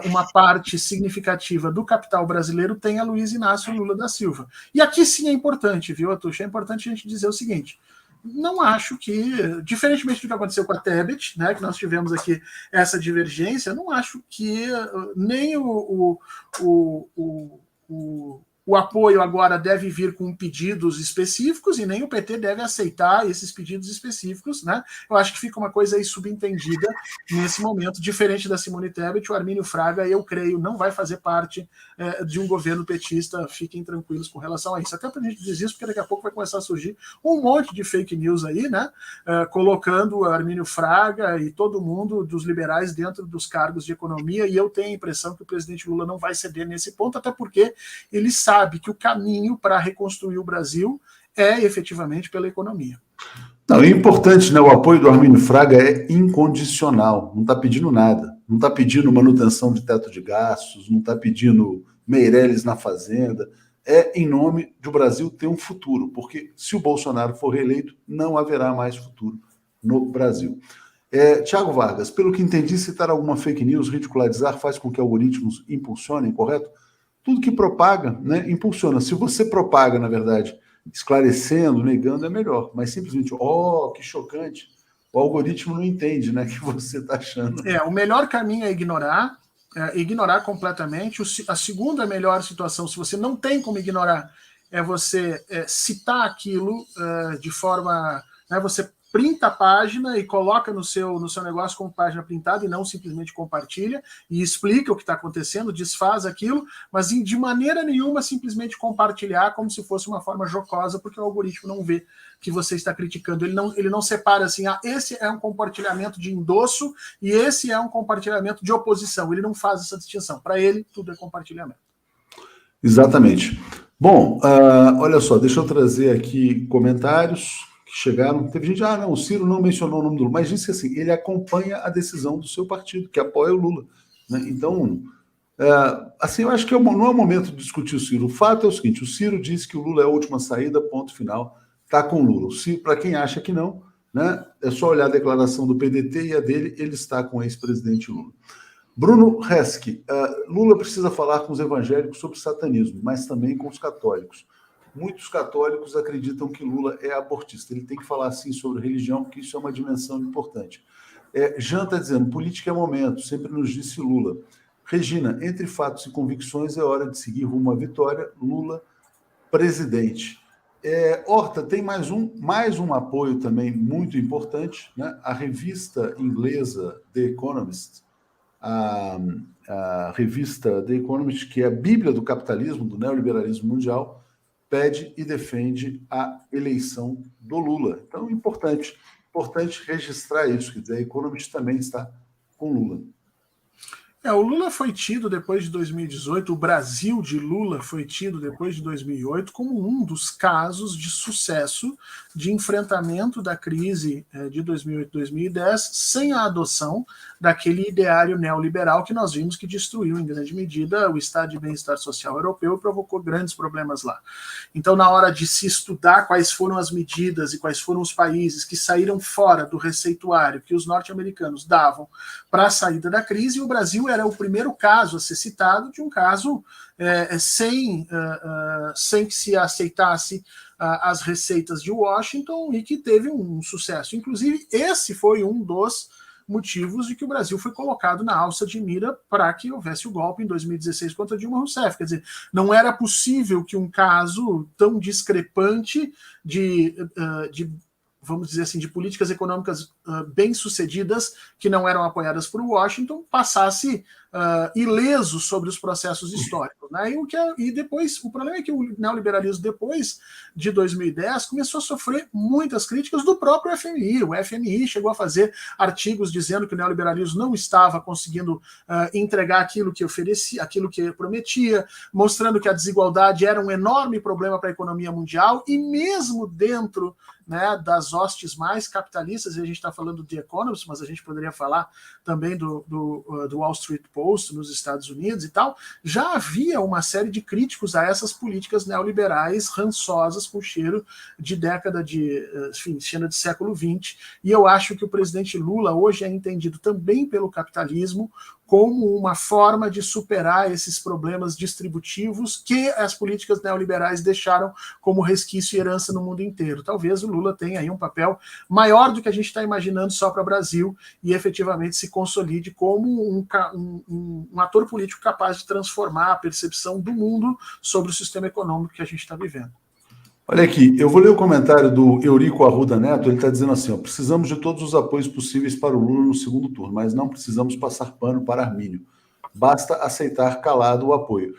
uma parte significativa do capital brasileiro tem a Luiz Inácio Lula da Silva. E aqui sim é importante, viu, Atucha? É importante a gente dizer o seguinte: não acho que, diferentemente do que aconteceu com a Tebet, né, que nós tivemos aqui essa divergência, não acho que nem o apoio agora deve vir com pedidos específicos e nem o PT deve aceitar esses pedidos específicos, né? Eu acho que fica uma coisa aí subentendida nesse momento, diferente da Simone Tebet. O Armínio Fraga, eu creio, não vai fazer parte de um governo petista. Fiquem tranquilos com relação a isso. Até para a gente dizer isso, porque daqui a pouco vai começar a surgir um monte de fake news aí, né? Colocando o Armínio Fraga e todo mundo dos liberais dentro dos cargos de economia, e eu tenho a impressão que o presidente Lula não vai ceder nesse ponto, até porque ele sabe que o caminho para reconstruir o Brasil é efetivamente pela economia. Não, é importante, né? O apoio do Armínio Fraga é incondicional, não está pedindo nada, não está pedindo manutenção de teto de gastos, não está pedindo Meirelles na Fazenda, é em nome do Brasil ter um futuro, porque se o Bolsonaro for reeleito, não haverá mais futuro no Brasil. Tiago Vargas, pelo que entendi, citar alguma fake news, ridicularizar, faz com que algoritmos impulsionem, correto? Tudo que propaga, né, impulsiona. Se você propaga, na verdade, esclarecendo, negando, é melhor. Mas simplesmente, que chocante, o algoritmo não entende, né, que você está achando. O melhor caminho é ignorar completamente. A segunda melhor situação, se você não tem como ignorar, é você citar aquilo de forma... Né, você printa a página e coloca no seu negócio como página printada e não simplesmente compartilha e explica o que está acontecendo, desfaz aquilo, mas de maneira nenhuma simplesmente compartilhar como se fosse uma forma jocosa, porque o algoritmo não vê que você está criticando. Ele não separa assim, esse é um compartilhamento de endosso e esse é um compartilhamento de oposição. Ele não faz essa distinção. Para ele, tudo é compartilhamento. Exatamente. Bom, olha só, deixa eu trazer aqui comentários chegaram, teve gente, não, o Ciro não mencionou o nome do Lula, mas disse assim, ele acompanha a decisão do seu partido, que apoia o Lula. Né? Então, assim, eu acho que não é o momento de discutir o Ciro. O fato é o seguinte, o Ciro disse que o Lula é a última saída, ponto final, está com o Lula. Para quem acha que não, né, é só olhar a declaração do PDT e a dele, ele está com o ex-presidente Lula. Bruno Reski, Lula precisa falar com os evangélicos sobre satanismo, mas também com os católicos. Muitos católicos acreditam que Lula é abortista. Ele tem que falar, sim, sobre religião, porque isso é uma dimensão importante. Jean está dizendo, política é momento, sempre nos disse Lula. Regina, entre fatos e convicções, é hora de seguir rumo à vitória. Lula, presidente. Horta, tem mais um apoio também muito importante, né? A revista inglesa The Economist, a revista The Economist, que é a bíblia do capitalismo, do neoliberalismo mundial, pede e defende a eleição do Lula. Então, importante registrar isso, quer dizer, a Economist também está com Lula. O Lula foi tido depois de 2018, o Brasil de Lula foi tido depois de 2008 como um dos casos de sucesso de enfrentamento da crise de 2008-2010 sem a adoção daquele ideário neoliberal que nós vimos que destruiu em grande medida o estado de bem-estar social europeu e provocou grandes problemas lá. Então, na hora de se estudar quais foram as medidas e quais foram os países que saíram fora do receituário que os norte-americanos davam para a saída da crise, o Brasil era o primeiro caso a ser citado de um caso sem que se aceitasse as receitas de Washington e que teve um sucesso. Inclusive, esse foi um dos motivos de que o Brasil foi colocado na alça de mira para que houvesse o golpe em 2016 contra Dilma Rousseff. Quer dizer, não era possível que um caso tão discrepante de vamos dizer assim, de políticas econômicas bem-sucedidas que não eram apoiadas por Washington, passasse ileso sobre os processos históricos. Né? E depois, o problema é que o neoliberalismo, depois de 2010, começou a sofrer muitas críticas do próprio FMI. O FMI chegou a fazer artigos dizendo que o neoliberalismo não estava conseguindo entregar aquilo que oferecia, aquilo que prometia, mostrando que a desigualdade era um enorme problema para a economia mundial, e mesmo dentro, né, das hostes mais capitalistas, e a gente está falando de Economist, mas a gente poderia falar também do Wall Street Post nos Estados Unidos e tal, já havia uma série de críticos a essas políticas neoliberais rançosas com cheiro de década de, enfim, cheiro de século XX, e eu acho que o presidente Lula hoje é entendido também pelo capitalismo como uma forma de superar esses problemas distributivos que as políticas neoliberais deixaram como resquício e herança no mundo inteiro. Talvez o Lula tenha aí um papel maior do que a gente está imaginando só para o Brasil e efetivamente se consolide como um ator político capaz de transformar a percepção do mundo sobre o sistema econômico que a gente está vivendo. Olha aqui, eu vou ler o comentário do Eurico Arruda Neto, ele está dizendo assim, ó, precisamos de todos os apoios possíveis para o Lula no segundo turno, mas não precisamos passar pano para Armínio. Basta aceitar calado o apoio.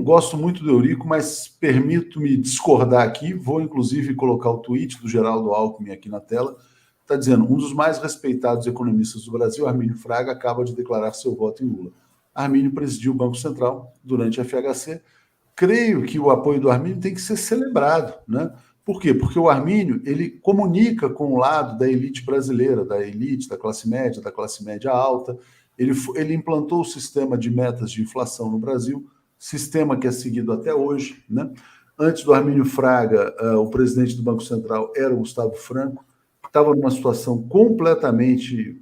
Gosto muito do Eurico, mas permito-me discordar aqui, vou inclusive colocar o tweet do Geraldo Alckmin aqui na tela, está dizendo, um dos mais respeitados economistas do Brasil, Armínio Fraga, acaba de declarar seu voto em Lula. Armínio presidiu o Banco Central durante a FHC. Creio que o apoio do Armínio tem que ser celebrado, né? Por quê? Porque o Armínio, ele comunica com o lado da elite brasileira, da elite, da classe média alta. Ele implantou o sistema de metas de inflação no Brasil, sistema que é seguido até hoje, né? Antes do Armínio Fraga, o presidente do Banco Central era o Gustavo Franco, estava numa situação completamente...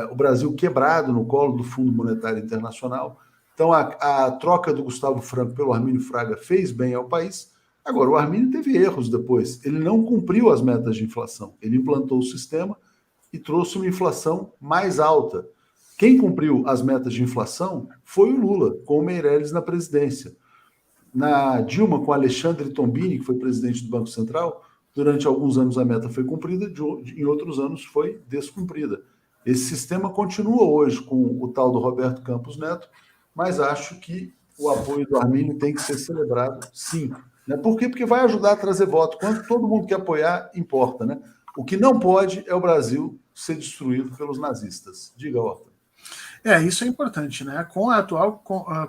o Brasil quebrado no colo do Fundo Monetário Internacional. Então, a troca do Gustavo Franco pelo Armínio Fraga fez bem ao país. Agora, o Armínio teve erros depois. Ele não cumpriu as metas de inflação. Ele implantou o sistema e trouxe uma inflação mais alta. Quem cumpriu as metas de inflação foi o Lula, com o Meirelles na presidência. Na Dilma, com Alexandre Tombini, que foi presidente do Banco Central, durante alguns anos a meta foi cumprida, em outros anos foi descumprida. Esse sistema continua hoje com o tal do Roberto Campos Neto, mas acho que o apoio do Armínio tem que ser celebrado, sim. Né? Por quê? Porque vai ajudar a trazer voto. Quando todo mundo quer apoiar, importa. Né? O que não pode é o Brasil ser destruído pelos nazistas. Diga, Horta. Isso é importante, né? Com a atual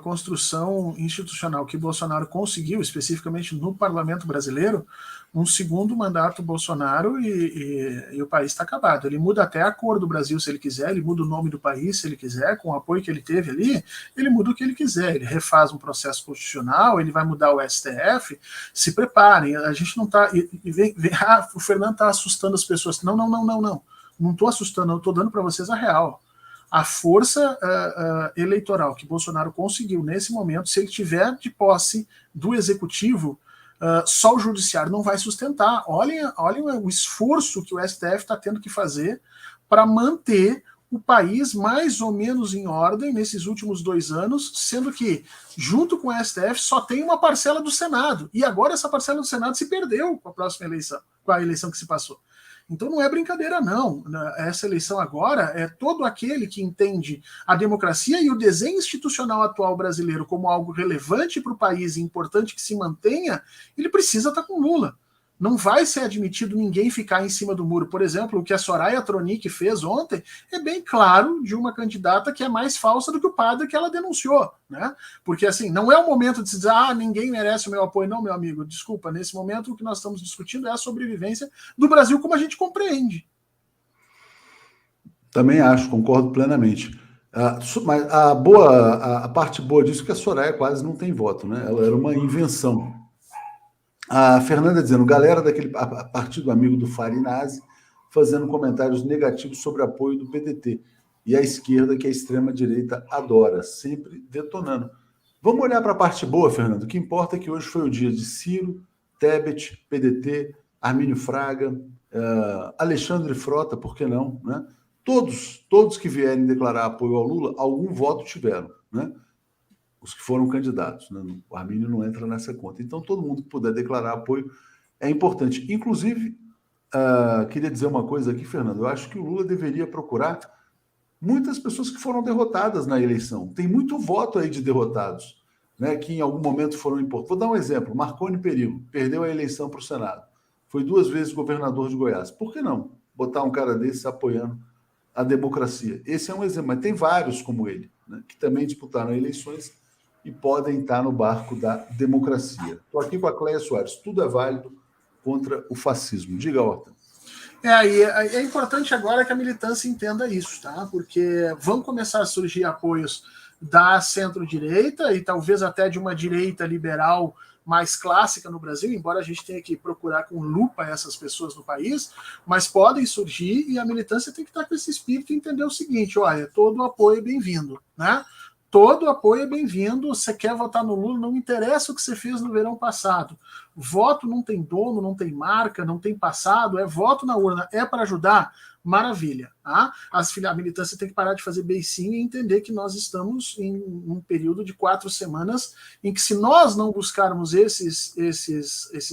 construção institucional que Bolsonaro conseguiu, especificamente no parlamento brasileiro, um segundo mandato Bolsonaro e o país está acabado. Ele muda até a cor do Brasil se ele quiser, ele muda o nome do país se ele quiser, com o apoio que ele teve ali, ele muda o que ele quiser, ele refaz um processo constitucional, ele vai mudar o STF, se preparem, a gente não está... o Fernando está assustando as pessoas. Não estou assustando, eu estou dando para vocês a real. A força eleitoral que Bolsonaro conseguiu nesse momento, se ele tiver de posse do executivo, só o judiciário não vai sustentar. Olhem o esforço que o STF está tendo que fazer para manter o país mais ou menos em ordem nesses últimos 2 anos, sendo que, junto com o STF, só tem uma parcela do Senado. E agora essa parcela do Senado se perdeu com a próxima eleição, com a eleição que se passou. Então não é brincadeira, não. Essa eleição agora é todo aquele que entende a democracia e o desenho institucional atual brasileiro como algo relevante para o país e importante que se mantenha, ele precisa estar com Lula. Não vai ser admitido ninguém ficar em cima do muro. Por exemplo, o que a Soraya Tronic fez ontem é bem claro de uma candidata que é mais falsa do que o padre que ela denunciou, né? Porque assim, não é o momento de se dizer, ninguém merece o meu apoio. Não, meu amigo, desculpa, nesse momento o que nós estamos discutindo é a sobrevivência do Brasil como a gente compreende. Também acho, concordo plenamente. Mas a parte boa disso é que a Soraya quase não tem voto, né? Ela era uma invenção. A Fernanda dizendo, galera daquele partido amigo do Farinazzi, fazendo comentários negativos sobre apoio do PDT. E a esquerda, que a extrema-direita adora, sempre detonando. Vamos olhar para a parte boa, Fernando. O que importa é que hoje foi o dia de Ciro, Tebet, PDT, Armínio Fraga, Alexandre Frota, por que não? Né? Todos que vierem declarar apoio ao Lula, algum voto tiveram, né? Os que foram candidatos, né? O Armínio não entra nessa conta. Então, todo mundo que puder declarar apoio é importante. Inclusive, queria dizer uma coisa aqui, Fernando, eu acho que o Lula deveria procurar muitas pessoas que foram derrotadas na eleição. Tem muito voto aí de derrotados, né, que em algum momento foram importantes. Vou dar um exemplo. Marconi Perillo perdeu a eleição para o Senado. Foi 2 vezes governador de Goiás. Por que não botar um cara desse apoiando a democracia? Esse é um exemplo, mas tem vários como ele, né, que também disputaram eleições e podem estar no barco da democracia. Estou aqui com a Cléia Soares. Tudo é válido contra o fascismo. Diga, Horta. E é importante agora que a militância entenda isso, tá? Porque vão começar a surgir apoios da centro-direita e talvez até de uma direita liberal mais clássica no Brasil, embora a gente tenha que procurar com lupa essas pessoas no país, mas podem surgir e a militância tem que estar com esse espírito e entender o seguinte, olha, todo apoio é bem-vindo, né? Todo apoio é bem-vindo. Você quer votar no Lula, não interessa o que você fez no verão passado. Voto não tem dono, não tem marca, não tem passado, é voto na urna, é para ajudar, maravilha. Tá? A militância tem que parar de fazer beicinho e entender que nós estamos em um período de 4 semanas em que, se nós não buscarmos esses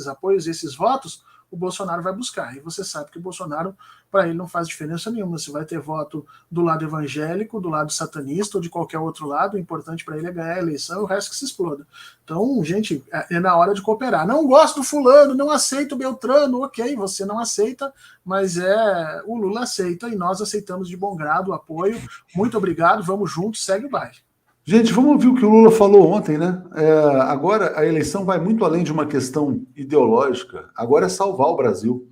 apoios, esses votos, o Bolsonaro vai buscar. E você sabe que o Bolsonaro, para ele, não faz diferença nenhuma. Você vai ter voto do lado evangélico, do lado satanista ou de qualquer outro lado. O importante para ele é ganhar a eleição e o resto que se exploda. Então, gente, é na hora de cooperar. Não gosto do fulano, não aceito o Beltrano. Ok, você não aceita, mas o Lula aceita e nós aceitamos de bom grado o apoio. Muito obrigado, vamos juntos, segue o baile. Gente, vamos ouvir o que o Lula falou ontem, né? Agora a eleição vai muito além de uma questão ideológica. Agora é salvar o Brasil,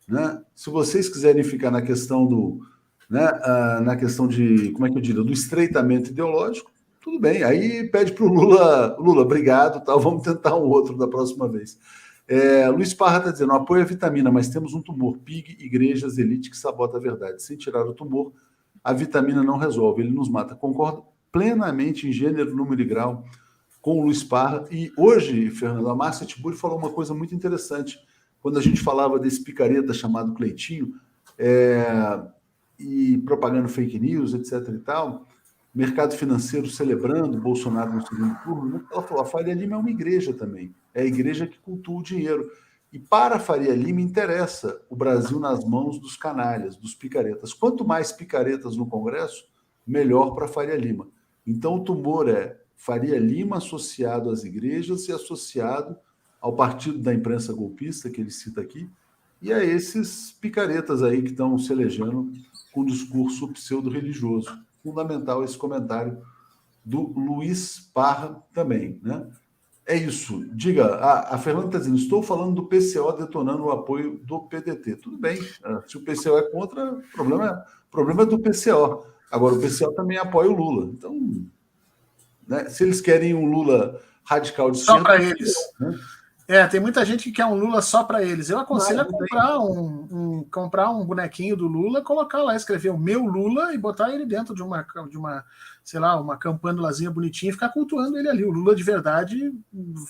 né? Se vocês quiserem ficar na questão na questão de, como é que eu diria, do estreitamento ideológico, tudo bem. Aí pede para o Lula, obrigado, tal, vamos tentar um outro da próxima vez. Luiz Parra está dizendo, apoio a vitamina, mas temos um tumor, PIG, igrejas, elite que sabota a verdade. Sem tirar o tumor, a vitamina não resolve, ele nos mata. Concordo plenamente em gênero, número e grau com o Luiz Parra. E hoje, Fernando, a Márcia Tiburi falou uma coisa muito interessante. Quando a gente falava desse picareta chamado Cleitinho, e propagando fake news, etc. e tal, mercado financeiro celebrando Bolsonaro no segundo turno, ela falou, a Faria Lima é uma igreja também. É a igreja que cultua o dinheiro. E para a Faria Lima interessa o Brasil nas mãos dos canalhas, dos picaretas. Quanto mais picaretas no Congresso, melhor para a Faria Lima. Então, o tumor é Faria Lima associado às igrejas e associado ao partido da imprensa golpista, que ele cita aqui, e a esses picaretas aí que estão se elegendo com discurso pseudo-religioso. Fundamental esse comentário do Luiz Parra também, né? É isso. Diga, a Fernanda está dizendo, estou falando do PCO detonando o apoio do PDT. Tudo bem, se o PCO é contra, o problema é do PCO. Agora, o PCO também apoia o Lula. Então, né, se eles querem um Lula radical de só centro... para eles. Né? Tem muita gente que quer um Lula só para eles. Eu aconselho a comprar um bonequinho do Lula, colocar lá, escrever o meu Lula e botar ele dentro de uma sei lá, uma campânulazinha bonitinha e ficar cultuando ele ali. O Lula de verdade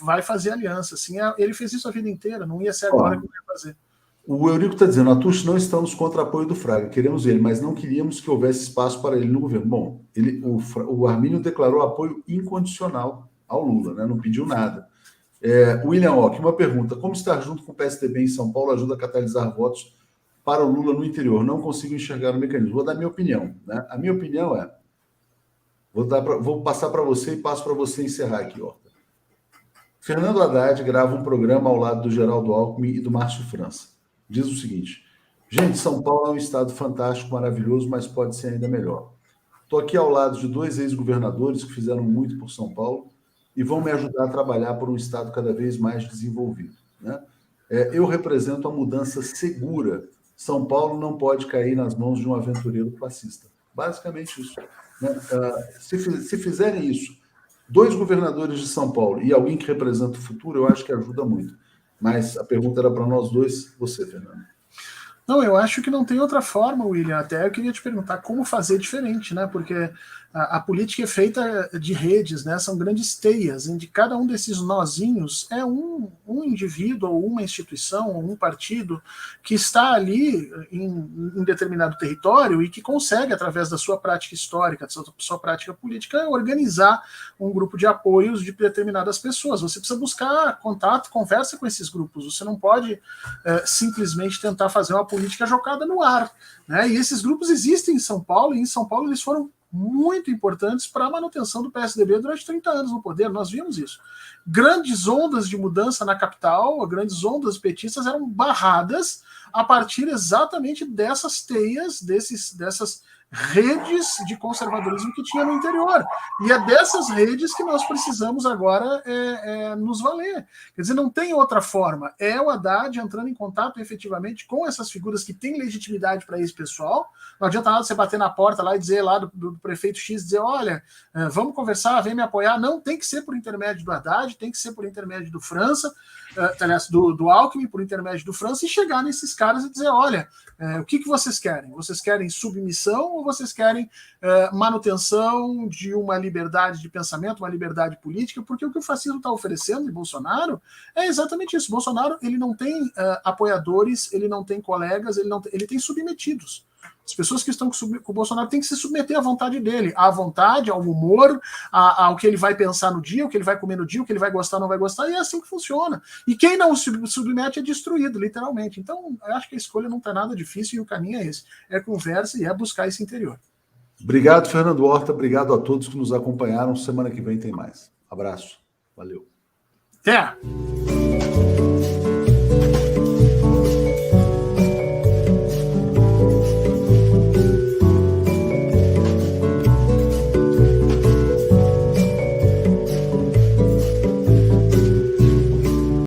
vai fazer aliança. Assim, ele fez isso a vida inteira, não ia ser agora que ele ia fazer. O Eurico está dizendo, Atush, não estamos contra o apoio do Fraga, queremos ele, mas não queríamos que houvesse espaço para ele no governo. Bom, o Armínio declarou apoio incondicional ao Lula, né? Não pediu nada. William Ock, uma pergunta, como estar junto com o PSDB em São Paulo ajuda a catalisar votos para o Lula no interior? Não consigo enxergar o mecanismo. Vou dar minha opinião. Né? A minha opinião vou passar para você e passo para você encerrar aqui. Ó. Fernando Haddad grava um programa ao lado do Geraldo Alckmin e do Márcio França. Diz o seguinte, gente, São Paulo é um estado fantástico, maravilhoso, mas pode ser ainda melhor. Estou aqui ao lado de 2 ex-governadores que fizeram muito por São Paulo e vão me ajudar a trabalhar por um estado cada vez mais desenvolvido. Né? Eu represento a mudança segura. São Paulo não pode cair nas mãos de um aventureiro fascista. Basicamente isso. Né? Se fizerem isso, 2 governadores de São Paulo e alguém que representa o futuro, eu acho que ajuda muito. Mas a pergunta era para nós dois, você, Fernando. Não, eu acho que não tem outra forma, William. Até eu queria te perguntar como fazer diferente, né? Porque a política é feita de redes, né? São grandes teias, onde cada um desses nozinhos é um indivíduo, ou uma instituição, ou um partido que está ali em determinado território e que consegue, através da sua prática histórica, da sua prática política, organizar um grupo de apoios de determinadas pessoas. Você precisa buscar contato, conversa com esses grupos. Você não pode simplesmente tentar fazer uma política jogada no ar, né? E esses grupos existem em São Paulo, e em São Paulo eles foram muito importantes para a manutenção do PSDB durante 30 anos no poder, nós vimos isso. Grandes ondas de mudança na capital, grandes ondas petistas eram barradas a partir exatamente dessas teias, dessas redes de conservadorismo que tinha no interior. E é dessas redes que nós precisamos agora nos valer. Quer dizer, não tem outra forma. É o Haddad entrando em contato efetivamente com essas figuras que têm legitimidade para esse pessoal. Não adianta nada você bater na porta lá e dizer lá do prefeito X, dizer, olha, vamos conversar, vem me apoiar. Não, tem que ser por intermédio do Haddad, tem que ser por intermédio do França, aliás, do Alckmin, por intermédio do França, e chegar nesses caras e dizer, olha, o que vocês querem? Vocês querem submissão ou vocês querem manutenção de uma liberdade de pensamento, uma liberdade política? Porque o que o fascismo está oferecendo em Bolsonaro é exatamente isso. Bolsonaro, ele não tem apoiadores, ele não tem colegas, ele tem submetidos. As pessoas que estão com o Bolsonaro têm que se submeter à vontade dele, à vontade, ao humor, ao que ele vai pensar no dia, o que ele vai comer no dia, o que ele vai gostar ou não vai gostar, e é assim que funciona. E quem não se submete é destruído, literalmente. Então, eu acho que a escolha não está nada difícil e o caminho é esse. É conversa e é buscar esse interior. Obrigado, Fernando Horta. Obrigado a todos que nos acompanharam. Semana que vem tem mais. Abraço. Valeu. Até!